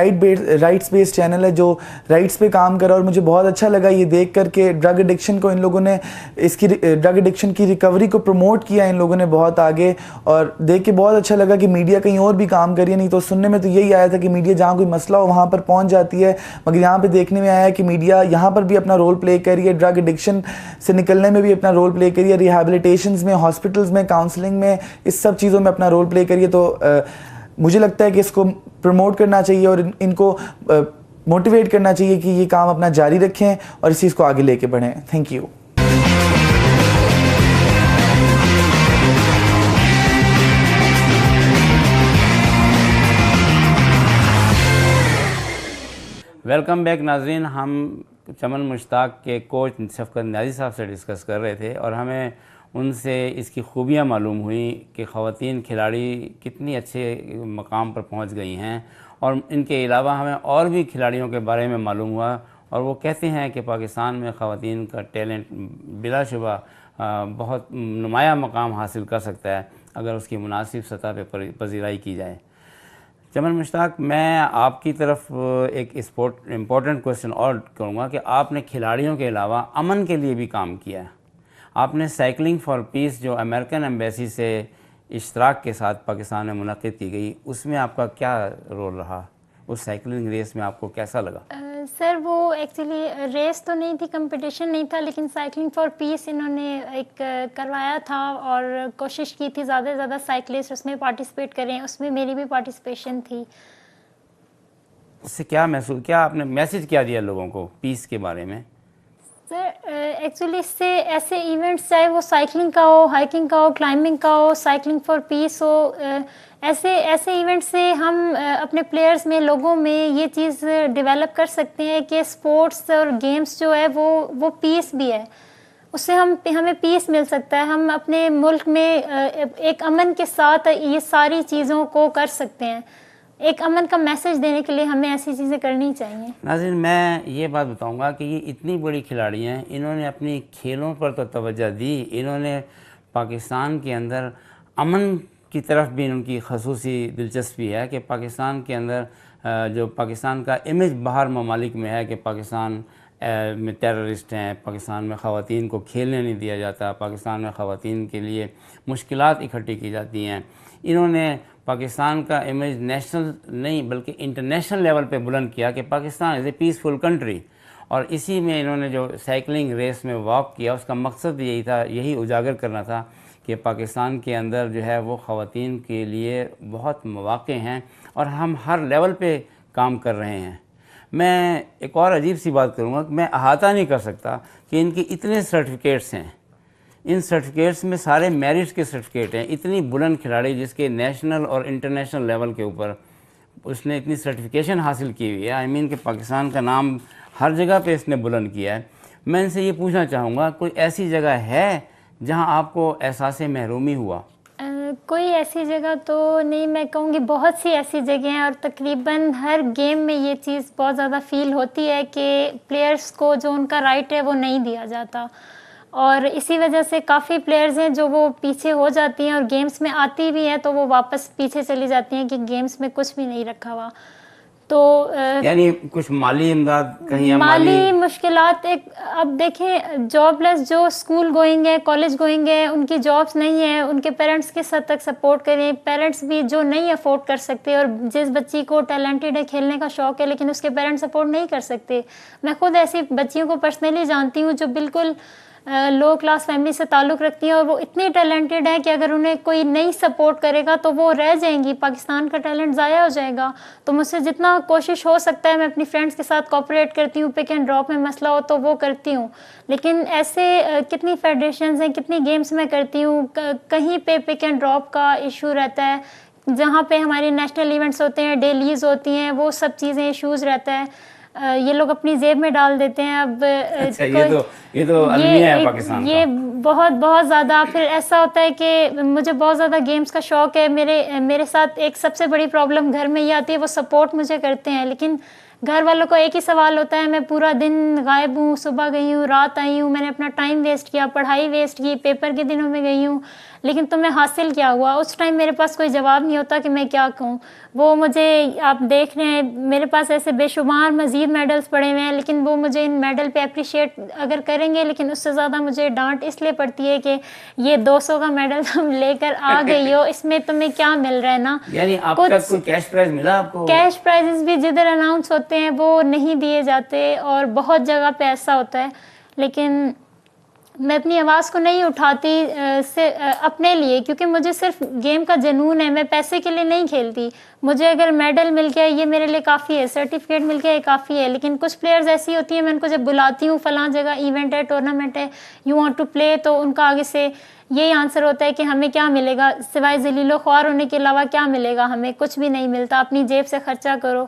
رائٹس بیس چینل ہے جو رائٹس پہ کام کرا, اور مجھے بہت اچھا لگا یہ دیکھ کر کہ ڈرگ ایڈکشن کو ان لوگوں نے, اس کی ڈرگ ایڈکشن کی ریکوری کو پروموٹ کیا ان لوگوں نے بہت آگے, اور دیکھ کے بہت اچھا لگا کہ میڈیا کہیں اور بھی کام کری ہے. نہیں تو سننے میں تو یہی آیا تھا کہ میڈیا جہاں کوئی مسئلہ ہو وہاں پر پہنچ جاتی ہے, مگر یہاں پہ دیکھنے میں آیا کہ میڈیا یہاں پر بھی اپنا رول پلے کر رہی ہے, ڈرگ ایڈکشن سے نکلنے میں بھی اپنا رول پلے کر رہی ہے, ریہیبلیٹیشنز میں, ہاسپٹلز میں, کاؤنسلنگ میں, اس سب چیزوں میں اپنا رول پلے کر رہی ہے. تو مجھے لگتا ہے کہ اس کو پروموٹ کرنا چاہیے اور ان کو موٹیویٹ کرنا چاہیے کہ یہ کام اپنا جاری رکھیں اور اس چیز کو آگے لے کے بڑھیں. Thank you.
ویلکم بیک ناظرین. ہم چمن مشتاق کے کوچ شفقت نیازی صاحب سے ڈسکس کر رہے تھے اور ہمیں ان سے اس کی خوبیاں معلوم ہوئیں کہ خواتین کھلاڑی کتنی اچھے مقام پر پہنچ گئی ہیں, اور ان کے علاوہ ہمیں اور بھی کھلاڑیوں کے بارے میں معلوم ہوا, اور وہ کہتے ہیں کہ پاکستان میں خواتین کا ٹیلنٹ بلا شبہ بہت نمایاں مقام حاصل کر سکتا ہے اگر اس کی مناسب سطح پہ پذیرائی کی جائے. چمن مشتاق, میں آپ کی طرف ایک امپورٹنٹ کوشچن اور کروں گا کہ آپ نے کھلاڑیوں کے علاوہ امن کے لیے بھی کام کیا ہے. آپ نے سائیکلنگ فار پیس جو امریکن ایمبیسی سے اشتراک کے ساتھ پاکستان میں منعقد کی گئی, اس میں آپ کا کیا رول رہا؟ اس سائیکلنگ ریس میں آپ کو کیسا لگا؟
سر وہ ایکچولی ریس تو نہیں تھی, کمپٹیشن نہیں تھا, لیکن سائیکلنگ فار پیس انہوں نے ایک کروایا تھا اور کوشش کی تھی زیادہ سے زیادہ سائیکلسٹ اس میں پارٹیسپیٹ کریں. اس میں میری بھی پارٹیسپیشن تھی.
اس سے کیا محسوس, کیا آپ نے میسج کیا دیا لوگوں کو پیس کے بارے میں؟
سر ایکچولی اس سے ایسے ایونٹس, چاہے وہ سائیکلنگ کا ہو, ہائکنگ کا ہو, کلائمبنگ کا ہو, سائیکلنگ فار پیس ہو, ایسے ایونٹ سے ہم اپنے پلیئرز میں, لوگوں میں یہ چیز ڈیولپ کر سکتے ہیں کہ اسپورٹس اور گیمز جو ہے وہ پیس بھی ہے. اس سے ہمیں پیس مل سکتا ہے. ہم اپنے ملک میں ایک امن کے ساتھ یہ ساری چیزوں کو کر سکتے ہیں. ایک امن کا میسج دینے کے لیے ہمیں ایسی چیزیں کرنی چاہیے.
ناظرین, میں یہ بات بتاؤں گا کہ یہ اتنی بڑی کھلاڑی ہیں, انہوں نے اپنی کھیلوں پر تو توجہ دی, انہوں نے پاکستان کے اندر امن کی طرف بھی ان کی خصوصی دلچسپی ہے کہ پاکستان کے اندر جو پاکستان کا امیج باہر ممالک میں ہے کہ پاکستان میں ٹیررسٹ ہیں, پاکستان میں خواتین کو کھیلنے نہیں دیا جاتا, پاکستان میں خواتین کے لیے مشکلات اکٹھی کی جاتی ہیں. انہوں نے پاکستان کا امیج نیشنل نہیں بلکہ انٹرنیشنل لیول پہ بلند کیا کہ پاکستان از اے پیسفل کنٹری. اور اسی میں انہوں نے جو سائیکلنگ ریس میں واک کیا, اس کا مقصد یہی تھا, یہی اجاگر کرنا تھا کہ پاکستان کے اندر جو ہے وہ خواتین کے لیے بہت مواقع ہیں اور ہم ہر لیول پہ کام کر رہے ہیں. میں ایک اور عجیب سی بات کروں گا کہ میں احاطہ نہیں کر سکتا کہ ان کی اتنے سرٹیفکیٹس ہیں, ان سرٹیفکیٹس میں سارے میرٹس کے سرٹیفکیٹ ہیں. اتنی بلند کھلاڑی جس کے نیشنل اور انٹرنیشنل لیول کے اوپر اس نے اتنی سرٹیفکیشن حاصل کی ہوئی ہے, آئی مین کہ پاکستان کا نام ہر جگہ پہ اس نے بلند کیا ہے. میں ان سے یہ پوچھنا چاہوں گا, کوئی ایسی جگہ ہے جہاں آپ کو احساس محرومی ہوا؟
کوئی ایسی جگہ تو نہیں, میں کہوں گی بہت سی ایسی جگہیں ہیں, اور تقریباً ہر گیم میں یہ چیز بہت زیادہ فیل ہوتی ہے کہ پلیئرز کو جو ان کا رائٹ ہے وہ نہیں دیا جاتا, اور اسی وجہ سے کافی پلیئرز ہیں جو وہ پیچھے ہو جاتی ہیں اور گیمز میں آتی بھی ہیں تو وہ واپس پیچھے چلی جاتی ہیں کہ گیمز میں کچھ بھی نہیں رکھا ہوا. تو
یعنی کچھ مالی امداد کہیں
مالی مشکلات, ایک اب دیکھیں جاب لیس جو اسکول گوئنگ ہے, کالج گوئنگ ہے, ان کی جابس نہیں ہیں, ان کے پیرنٹس کس حد تک سپورٹ کریں. پیرنٹس بھی جو نہیں افورڈ کر سکتے, اور جس بچی کو ٹیلنٹڈ ہے, کھیلنے کا شوق ہے, لیکن اس کے پیرنٹس سپورٹ نہیں کر سکتے. میں خود ایسی بچیوں کو پرسنلی جانتی ہوں جو بالکل لو کلاس فیملی سے تعلق رکھتی ہیں, اور وہ اتنی ٹیلنٹڈ ہیں کہ اگر انہیں کوئی نہیں سپورٹ کرے گا تو وہ رہ جائیں گی, پاکستان کا ٹیلنٹ ضائع ہو جائے گا. تو مجھ سے جتنا کوشش ہو سکتا ہے میں اپنی فرینڈس کے ساتھ کوآپریٹ کرتی ہوں, پک اینڈ ڈراپ میں مسئلہ ہو تو وہ کرتی ہوں. لیکن ایسے کتنی فیڈریشنز ہیں, کتنی گیمز میں کرتی ہوں, کہیں پہ پک اینڈ ڈراپ کا ایشو رہتا ہے, جہاں پہ ہماری نیشنل ایونٹس ہوتے ہیں, ڈیلیز ہوتی ہیں, وہ سب چیزیں ایشوز رہتا ہے. یہ لوگ اپنی جیب میں ڈال دیتے ہیں. اب
یہ تو المیہ ہے پاکستان کا,
یہ بہت زیادہ. پھر ایسا ہوتا ہے کہ مجھے بہت زیادہ گیمز کا شوق ہے, میرے ساتھ ایک سب سے بڑی پرابلم گھر میں یہ آتی ہے, وہ سپورٹ مجھے کرتے ہیں, لیکن گھر والوں کو ایک ہی سوال ہوتا ہے, میں پورا دن غائب ہوں, صبح گئی ہوں, رات آئی ہوں, میں نے اپنا ٹائم ویسٹ کیا, پڑھائی ویسٹ کی, پیپر کے دنوں میں گئی ہوں, لیکن تمہیں حاصل کیا ہوا. اس ٹائم میرے پاس کوئی جواب نہیں ہوتا کہ میں کیا کہوں. وہ مجھے آپ دیکھ رہے ہیں میرے پاس ایسے بے شمار مزید میڈلز پڑے ہوئے ہیں, لیکن وہ مجھے ان میڈل پہ اپریشیٹ اگر کریں گے, لیکن اس سے زیادہ مجھے ڈانٹ اس لیے پڑتی ہے کہ یہ 200 کا میڈل تم لے کر آ گئی ہو, اس میں تمہیں کیا مل رہا ہے نا.
یعنی آپ کا کوئی کیش پرائز ملا آپ کو؟
کیش پرائزز بھی جدھر اناؤنس ہوتے ہیں وہ نہیں دیے جاتے, اور بہت جگہ پہ ایسا ہوتا ہے. لیکن میں اپنی آواز کو نہیں اٹھاتی اپنے لیے, کیونکہ مجھے صرف گیم کا جنون ہے, میں پیسے کے لیے نہیں کھیلتی. مجھے اگر میڈل مل گیا یہ میرے لیے کافی ہے, سرٹیفکیٹ مل گیا یہ کافی ہے. لیکن کچھ پلیئرز ایسی ہوتی ہیں, میں ان کو جب بلاتی ہوں فلاں جگہ ایونٹ ہے, ٹورنامنٹ ہے, یو وانٹ ٹو پلے, تو ان کا آگے سے یہی آنسر ہوتا ہے کہ ہمیں کیا ملے گا سوائے ذلیل و خوار ہونے کے علاوہ, کیا ملے گا ہمیں, کچھ بھی نہیں ملتا, اپنی جیب سے خرچہ کرو.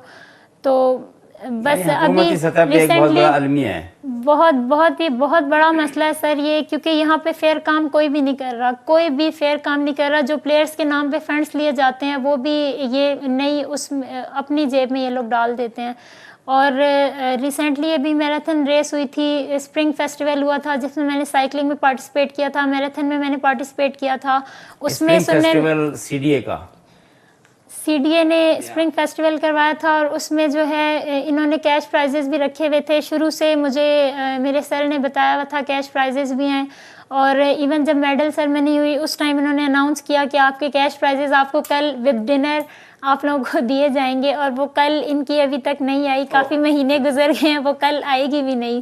تو بس ابھی ریسنٹلی بہت بڑا مسئلہ ہے سر یہ, کیونکہ یہاں پہ فیئر کام کوئی بھی نہیں کر رہا, کوئی بھی فیئر کام نہیں کر رہا. جو پلیئرز کے نام پہ فنڈس لیے جاتے ہیں وہ بھی یہ نہیں اس اپنی جیب میں یہ لوگ ڈال دیتے ہیں. اور ریسنٹلی ابھی میراتھن ریس ہوئی تھی, اسپرنگ فیسٹیول ہوا تھا جس میں میں نے سائیکلنگ میں پارٹیسپیٹ کیا تھا, میراتھن میں نے پارٹیسپیٹ کیا تھا. اس میں سی ڈی اے نے اسپرنگ فیسٹیول کروایا تھا, اور اس میں جو ہے انہوں نے کیش پرائزز بھی رکھے ہوئے تھے. شروع سے مجھے میرے سر نے بتایا ہوا تھا کیش پرائزز بھی ہیں, اور ایون جب میڈل سرمنی ہوئی اس ٹائم انہوں نے اناؤنس کیا کہ آپ کے کیش پرائزز آپ کو کل ود ڈنر آپ لوگوں کو دیے جائیں گے, اور وہ کل ان کی ابھی تک نہیں آئی. کافی مہینے گزر گئے ہیں, وہ کل آئے گی بھی نہیں.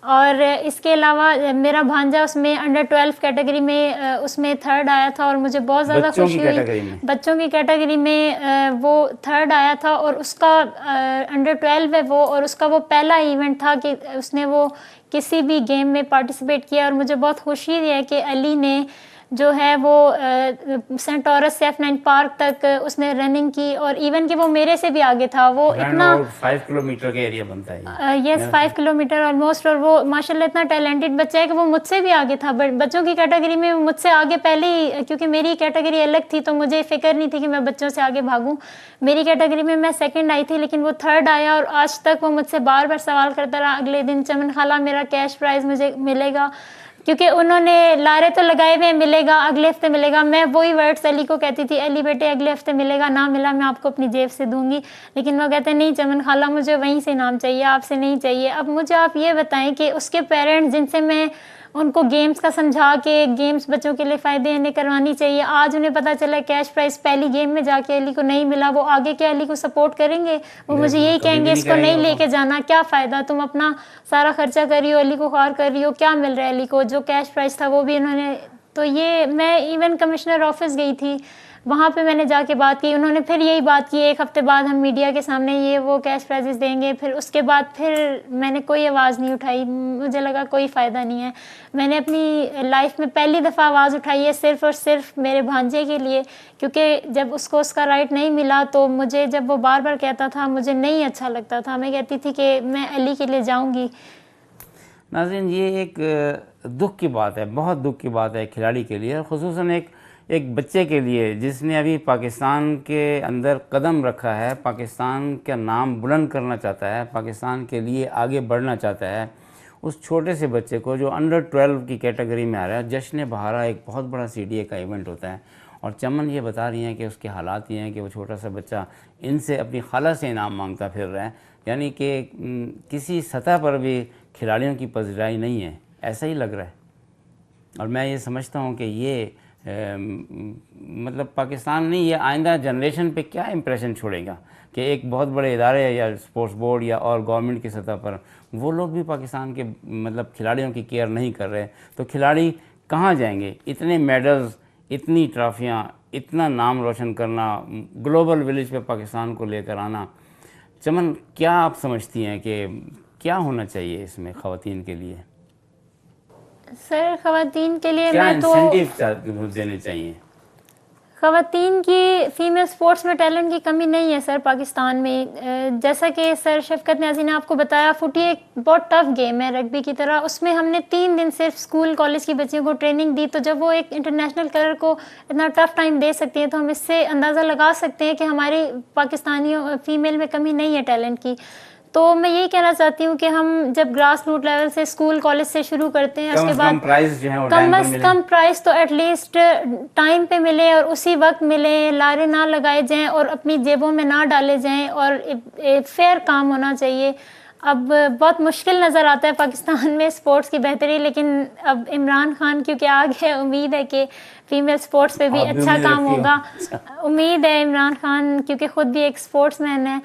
اور اس کے علاوہ میرا بھانجا اس میں انڈر 12 کیٹیگری میں اس میں تھرڈ آیا تھا, اور مجھے بہت زیادہ خوشی ہوئی. بچوں کی کیٹیگری میں وہ تھرڈ آیا تھا, اور اس کا انڈر 12 ہے وہ, اور اس کا وہ پہلا ایونٹ تھا کہ اس نے وہ کسی بھی گیم میں پارٹیسپیٹ کیا. اور مجھے بہت خوشی ہے کہ علی نے جو ہے وہ سینٹورس سے F9 پارک تک اس نے رننگ کی, اور ایون کہ وہ میرے سے بھی آگے تھا. وہ اتنا
5 کلومیٹر کا ایریا بنتا ہے,
یس 5 کلومیٹر آلموسٹ, اور وہ ماشاء اللہ اتنا ٹیلنٹڈ بچہ ہے کہ وہ مجھ سے بھی آگے تھا. بچوں کی کیٹیگری میں مجھ سے آگے پہلے ہی, کیونکہ میری کیٹیگری الگ تھی تو مجھے فکر نہیں تھی کہ میں بچوں سے آگے بھاگوں. میری کیٹیگری میں سیکنڈ آئی تھی, لیکن وہ تھرڈ آیا, اور آج تک وہ مجھ سے بار بار سوال کرتا رہا اگلے دن چمن خالہ میرا کیش پرائز مجھے ملے گا, کیونکہ انہوں نے لارے تو لگائے ہوئے ملے گا اگلے ہفتے ملے گا. میں وہی ورڈس علی کو کہتی تھی, علی بیٹے اگلے ہفتے ملے گا, نہ ملا میں آپ کو اپنی جیب سے دوں گی. لیکن وہ کہتے ہیں نہیں چمن خالہ مجھے وہیں سے انعام چاہیے, آپ سے نہیں چاہیے. اب مجھے آپ یہ بتائیں کہ اس کے پیرنٹس جن سے میں ان کو گیمز کا سمجھا کے گیمز بچوں کے لیے فائدے انہیں کروانی چاہیے, آج انہیں پتہ چلا کیش پرائز پہلی گیم میں جا کے علی کو نہیں ملا, وہ آگے کے علی کو سپورٹ کریں گے؟ وہ مجھے یہی کہیں گے اس کو نہیں لے کے جانا, کیا فائدہ, تم اپنا سارا خرچہ کر رہی ہو, علی کو خوار کر رہی ہو, کیا مل رہا ہے علی کو؟ جو کیش پرائز تھا وہ بھی انہوں نے, تو یہ میں ایون کمشنر آفس گئی تھی, وہاں پہ میں نے جا کے بات کی, انہوں نے پھر یہی بات کی 1 ہفتے بعد ہم میڈیا کے سامنے یہ وہ کیش پرائزز دیں گے. پھر اس کے بعد پھر میں نے کوئی آواز نہیں اٹھائی, مجھے لگا کوئی فائدہ نہیں ہے. میں نے اپنی لائف میں پہلی دفعہ آواز اٹھائی ہے صرف اور صرف میرے بھانجے کے لیے, کیونکہ جب اس کو اس کا رائٹ نہیں ملا تو مجھے جب وہ بار بار کہتا تھا مجھے نہیں اچھا لگتا تھا, میں کہتی تھی کہ میں علی کے لیے جاؤں گی.
ناظرین یہ ایک دکھ کی بات ہے, بہت دکھ کی بات ہے کھلاڑی کے لیے, خصوصاً ایک بچے کے لیے جس نے ابھی پاکستان کے اندر قدم رکھا ہے, پاکستان کا نام بلند کرنا چاہتا ہے, پاکستان کے لیے آگے بڑھنا چاہتا ہے. اس چھوٹے سے بچے کو جو انڈر 12 کی کیٹیگری میں آ رہا ہے, جشن بہارا ایک بہت بڑا CDA کا ایونٹ ہوتا ہے, اور چمن یہ بتا رہی ہیں کہ اس کے حالات یہ ہیں کہ وہ چھوٹا سا بچہ ان سے اپنی خالہ سے انعام مانگتا پھر رہا ہے, یعنی کہ کسی سطح پر بھی کھلاڑیوں کی پذیرائی نہیں ہے, ایسا ہی لگ رہا ہے. اور میں یہ سمجھتا ہوں کہ یہ مطلب پاکستان نہیں, یہ آئندہ جنریشن پہ کیا امپریشن چھوڑے گا کہ ایک بہت بڑے ادارے یا اسپورٹس بورڈ یا اور گورنمنٹ کی سطح پر وہ لوگ بھی پاکستان کے مطلب کھلاڑیوں کی کیئر نہیں کر رہے, تو کھلاڑی کہاں جائیں گے؟ اتنے میڈلز, اتنی ٹرافیاں, اتنا نام روشن کرنا, گلوبل ولیج پہ پاکستان کو لے کر آنا. چمن کیا آپ سمجھتی ہیں کہ کیا ہونا چاہیے اس میں خواتین کے لیے؟
سر خواتین کے لیے
کیا
میں تو
انسینٹیو دینے چاہیے؟
خواتین کی فیمیل سپورٹس میں ٹیلنٹ کی کمی نہیں ہے سر پاکستان میں. جیسا کہ سر شفقت نیازی نے آپ کو بتایا, فوٹی ایک بہت ٹف گیم ہے رگبی کی طرح. اس میں ہم نے 3 دن صرف اسکول کالج کی بچیوں کو ٹریننگ دی, تو جب وہ ایک انٹرنیشنل کلر کو اتنا ٹف ٹائم دے سکتی ہیں تو ہم اس سے اندازہ لگا سکتے ہیں کہ ہماری پاکستانیوں فیمیل میں کمی نہیں ہے ٹیلنٹ کی. تو میں یہی کہنا چاہتی ہوں کہ ہم جب گراس روٹ لیول سے اسکول کالج سے شروع کرتے ہیں، اس کے بعد کم از کم پرائز تو ایٹ لیسٹ ٹائم پہ ملے اور اسی وقت ملے، لارے نہ لگائے جائیں اور اپنی جیبوں میں نہ ڈالے جائیں، اور فیئر کام ہونا چاہیے. اب بہت مشکل نظر آتا ہے پاکستان میں اسپورٹس کی بہتری، لیکن اب عمران خان کیونکہ آ گئے، امید ہے کہ فیمیل اسپورٹس پہ بھی اچھا کام ہوگا. امید ہے عمران خان کیونکہ خود بھی ایک اسپورٹس مین ہے،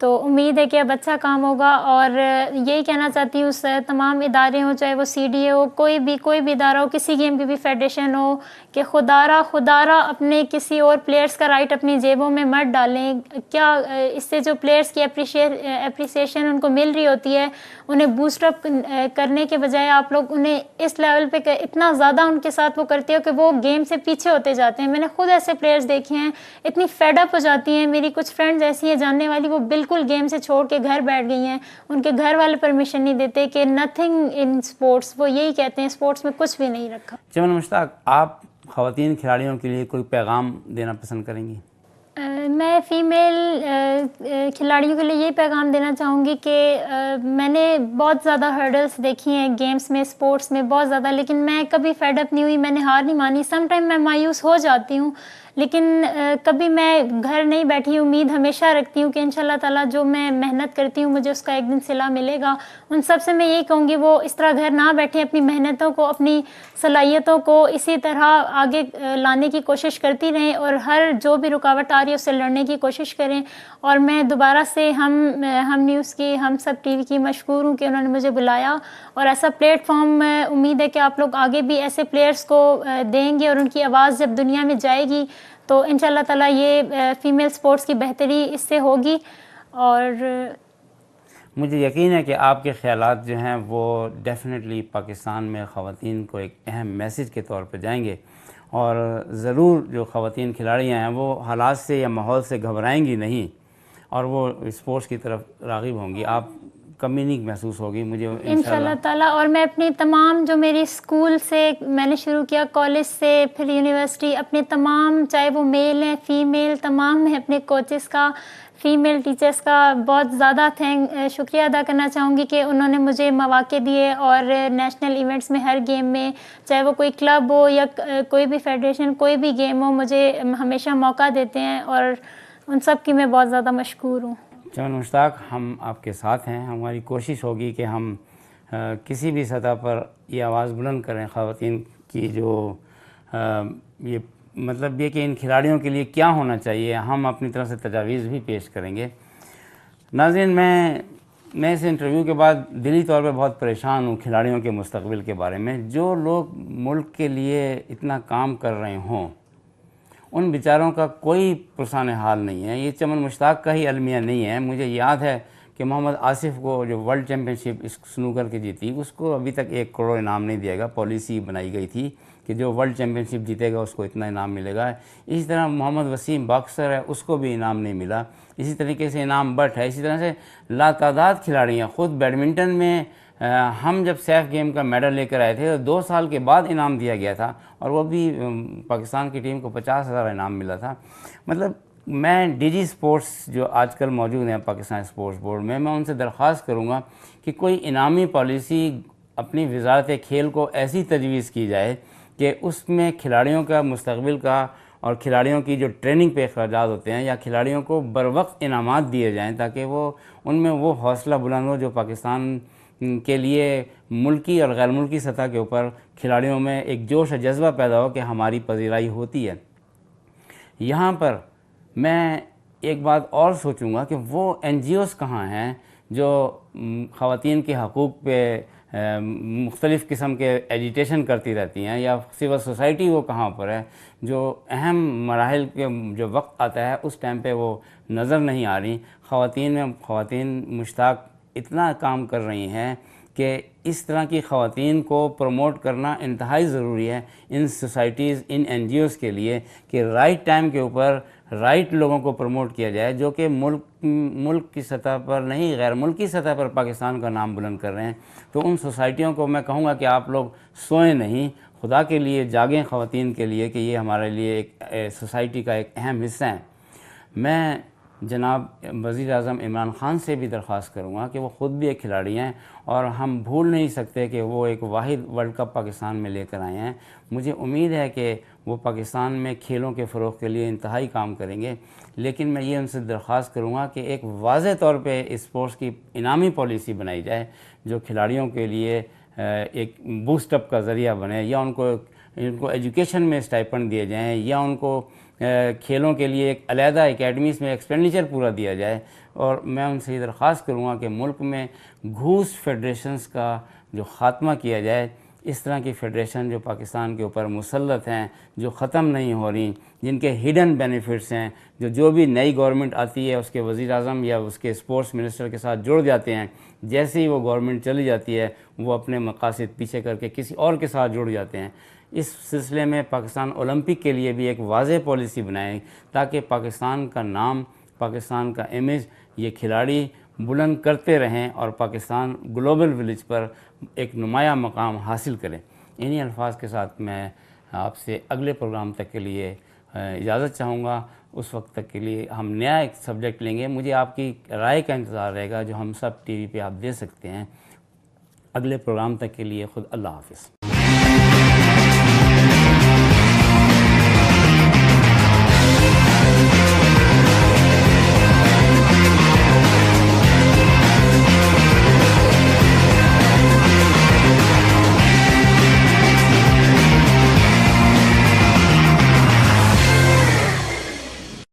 تو امید ہے کہ اب اچھا کام ہوگا. اور یہی کہنا چاہتی ہوں تمام ادارے ہوں، چاہے وہ سی ڈی اے ہو، کوئی بھی ادارہ ہو، کسی گیم کی بھی فیڈریشن ہو، کہ خدارہ اپنے کسی اور پلیئرس کا رائٹ اپنی جیبوں میں مت ڈالیں. کیا اس سے جو پلیئرس کی اپریسیشن ان کو مل رہی ہوتی ہے، انہیں بوسٹ اپ کرنے کے بجائے آپ لوگ انہیں اس لیول پہ اتنا زیادہ ان کے ساتھ وہ کرتے ہو کہ وہ گیم سے پیچھے ہوتے جاتے ہیں. میں نے خود ایسے پلیئرس دیکھے ہیں، اتنی فیڈ اپ ہو جاتی ہیں. میری کچھ فرینڈز ایسی ہیں جاننے والی، وہ بالکل گیم سے چھوڑ کے گھر بیٹھ گئی ہیں. ان کے گھر والے پرمیشن نہیں دیتے کہ نتھنگ ان اسپورٹس، وہ یہی کہتے ہیں اسپورٹس میں کچھ بھی نہیں رکھا.
چمن مشتاق، آپ خواتین کھلاڑیوں کے لیے کوئی پیغام دینا پسند کریں گی؟
میں فیمیل کھلاڑیوں کے لیے یہ پیغام دینا چاہوں گی کہ میں نے بہت زیادہ ہرڈلس دیکھی ہیں گیمس میں، اسپورٹس میں بہت زیادہ، لیکن میں کبھی فیڈ اپ نہیں ہوئی، میں نے ہار نہیں مانی. سم ٹائم میں مایوس ہو جاتی ہوں، لیکن کبھی میں گھر نہیں بیٹھی. امید ہمیشہ رکھتی ہوں کہ انشاءاللہ تعالیٰ جو میں محنت کرتی ہوں مجھے اس کا ایک دن صلہ ملے گا. ان سب سے میں یہی کہوں گی وہ اس طرح گھر نہ بیٹھیں، اپنی محنتوں کو، اپنی صلاحیتوں کو اسی طرح آگے لانے کی کوشش کرتی رہیں، اور ہر جو بھی رکاوٹ آ رہی ہے اس سے لڑنے کی کوشش کریں. اور میں دوبارہ سے ہم نیوز کی، ہم سب ٹی وی کی مشکور ہوں کہ انہوں نے مجھے بلایا، اور ایسا پلیٹ فارم امید ہے کہ آپ لوگ آگے بھی ایسے پلیئرس کو دیں گے، اور ان کی آواز جب دنیا میں جائے گی تو انشاءاللہ تعالیٰ یہ فیمیل سپورٹس کی بہتری اس سے ہوگی. اور
مجھے یقین ہے کہ آپ کے خیالات جو ہیں وہ ڈیفینیٹلی پاکستان میں خواتین کو ایک اہم میسج کے طور پہ جائیں گے، اور ضرور جو خواتین کھلاڑیاں ہیں وہ حالات سے یا ماحول سے گھبرائیں گی نہیں، اور وہ اسپورٹس کی طرف راغب ہوں گی. آپ کمی نہیں محسوس ہوگی مجھے
انشاءاللہ تعالیٰ. اور میں اپنی تمام جو میری اسکول سے میں نے شروع کیا، کالج سے پھر یونیورسٹی، اپنے تمام چاہے وہ میل ہیں فیمیل، تمام میں اپنے کوچز کا، فیمیل ٹیچرز کا بہت زیادہ شکریہ ادا کرنا چاہوں گی کہ انہوں نے مجھے مواقع دیے، اور نیشنل ایونٹس میں ہر گیم میں، چاہے وہ کوئی کلب ہو یا کوئی بھی فیڈریشن، کوئی بھی گیم ہو، مجھے ہمیشہ موقع دیتے ہیں، اور ان سب کی میں بہت زیادہ مشکور ہوں.
چمن مشتاق، ہم آپ کے ساتھ ہیں. ہماری کوشش ہوگی کہ ہم کسی بھی سطح پر یہ آواز بلند کریں خواتین کی، جو یہ مطلب یہ کہ ان کھلاڑیوں کے لیے کیا ہونا چاہیے. ہم اپنی طرف سے تجاویز بھی پیش کریں گے. ناظرین، میں اس انٹرویو کے بعد دلی طور پہ بہت پریشان ہوں کھلاڑیوں کے مستقبل کے بارے میں. جو لوگ ملک کے لیے اتنا کام کر رہے ہوں، ان بیچاروں کا کوئی پرسان حال نہیں ہے. یہ چمن مشتاق کا ہی المیہ نہیں ہے. مجھے یاد ہے کہ محمد آصف کو جو ورلڈ چیمپئن شپ سنوکر کی جیتی، اس کو ابھی تک 1 کروڑ انعام نہیں دیا گا. پالیسی بنائی گئی تھی کہ جو ورلڈ چیمپئن شپ جیتے گا اس کو اتنا انعام ملے گا. اسی طرح محمد وسیم باکسر ہے، اس کو بھی انعام نہیں ملا. اسی طریقے سے انعام بٹ ہے. اسی طرح سے لاتعداد کھلاڑی ہیں. خود بیڈمنٹن میں ہم جب سیف گیم کا میڈل لے کر آئے تھے تو 2 سال کے بعد انعام دیا گیا تھا، اور وہ بھی پاکستان کی ٹیم کو 50,000 انعام ملا تھا. مطلب میں ڈی جی اسپورٹس جو آج کل موجود ہیں پاکستان اسپورٹس بورڈ میں ان سے درخواست کروں گا کہ کوئی انعامی پالیسی اپنی وزارت کھیل کو ایسی تجویز کی جائے کہ اس میں کھلاڑیوں کا مستقبل کا اور کھلاڑیوں کی جو ٹریننگ پہ اخراجات ہوتے ہیں، یا کھلاڑیوں کو بروقت انعامات دیے جائیں تاکہ وہ ان میں وہ حوصلہ بلند ہو جو پاکستان کے لیے ملکی اور غیر ملکی سطح کے اوپر کھلاڑیوں میں ایک جوش و جذبہ پیدا ہو کہ ہماری پذیرائی ہوتی ہے. یہاں پر میں ایک بات اور سوچوں گا کہ وہ این جی اوز کہاں ہیں جو خواتین کے حقوق پہ مختلف قسم کے ایجیٹیشن کرتی رہتی ہیں، یا سول سوسائٹی وہ کہاں پر ہے جو اہم مراحل کے جو وقت آتا ہے اس ٹائم پہ وہ نظر نہیں آ رہی. خواتین مشتاق اتنا کام کر رہی ہیں کہ اس طرح کی خواتین کو پروموٹ کرنا انتہائی ضروری ہے ان سوسائٹیز، ان این جی اوز کے لیے، کہ رائٹ ٹائم کے اوپر رائٹ لوگوں کو پروموٹ کیا جائے جو کہ ملک کی سطح پر نہیں، غیر ملکی سطح پر پاکستان کا نام بلند کر رہے ہیں. تو ان سوسائٹیوں کو میں کہوں گا کہ آپ لوگ سوئیں نہیں، خدا کے لیے جاگیں خواتین کے لیے، کہ یہ ہمارے لیے ایک سوسائٹی کا ایک اہم حصہ ہیں. میں جناب وزیر اعظم عمران خان سے بھی درخواست کروں گا کہ وہ خود بھی ایک کھلاڑی ہیں اور ہم بھول نہیں سکتے کہ وہ ایک واحد ورلڈ کپ پاکستان میں لے کر آئے ہیں. مجھے امید ہے کہ وہ پاکستان میں کھیلوں کے فروغ کے لیے انتہائی کام کریں گے. لیکن میں یہ ان سے درخواست کروں گا کہ ایک واضح طور پہ اسپورٹس کی انعامی پالیسی بنائی جائے جو کھلاڑیوں کے لیے ایک بوسٹ اپ کا ذریعہ بنے, یا ان کو ایجوکیشن میں اسٹائپنڈ دیے جائیں, یا ان کو کھیلوں کے لیے ایک علیحدہ اکیڈمیز میں ایکسپینڈیچر پورا دیا جائے. اور میں ان سے یہ درخواست کروں گا کہ ملک میں گھوس فیڈریشنز کا جو خاتمہ کیا جائے. اس طرح کی فیڈریشن جو پاکستان کے اوپر مسلط ہیں, جو ختم نہیں ہو رہی, جن کے ہڈن بینیفٹس ہیں, جو بھی نئی گورنمنٹ آتی ہے اس کے وزیر اعظم یا اس کے اسپورٹس منسٹر کے ساتھ جڑ جاتے ہیں, جیسے ہی وہ گورنمنٹ چلی جاتی ہے وہ اپنے مقاصد پیچھے کر کے کسی اور کے ساتھ جڑ جاتے ہیں. اس سلسلے میں پاکستان اولمپک کے لیے بھی ایک واضح پالیسی بنائیں تاکہ پاکستان کا نام, پاکستان کا امیج یہ کھلاڑی بلند کرتے رہیں اور پاکستان گلوبل ولیج پر ایک نمایاں مقام حاصل کریں. انہی الفاظ کے ساتھ میں آپ سے اگلے پروگرام تک کے لیے اجازت چاہوں گا. اس وقت تک کے لیے ہم نیا ایک سبجیکٹ لیں گے. مجھے آپ کی رائے کا انتظار رہے گا جو ہم سب ٹی وی پہ آپ دے سکتے ہیں. اگلے پروگرام تک کے لیے خود اللہ حافظ.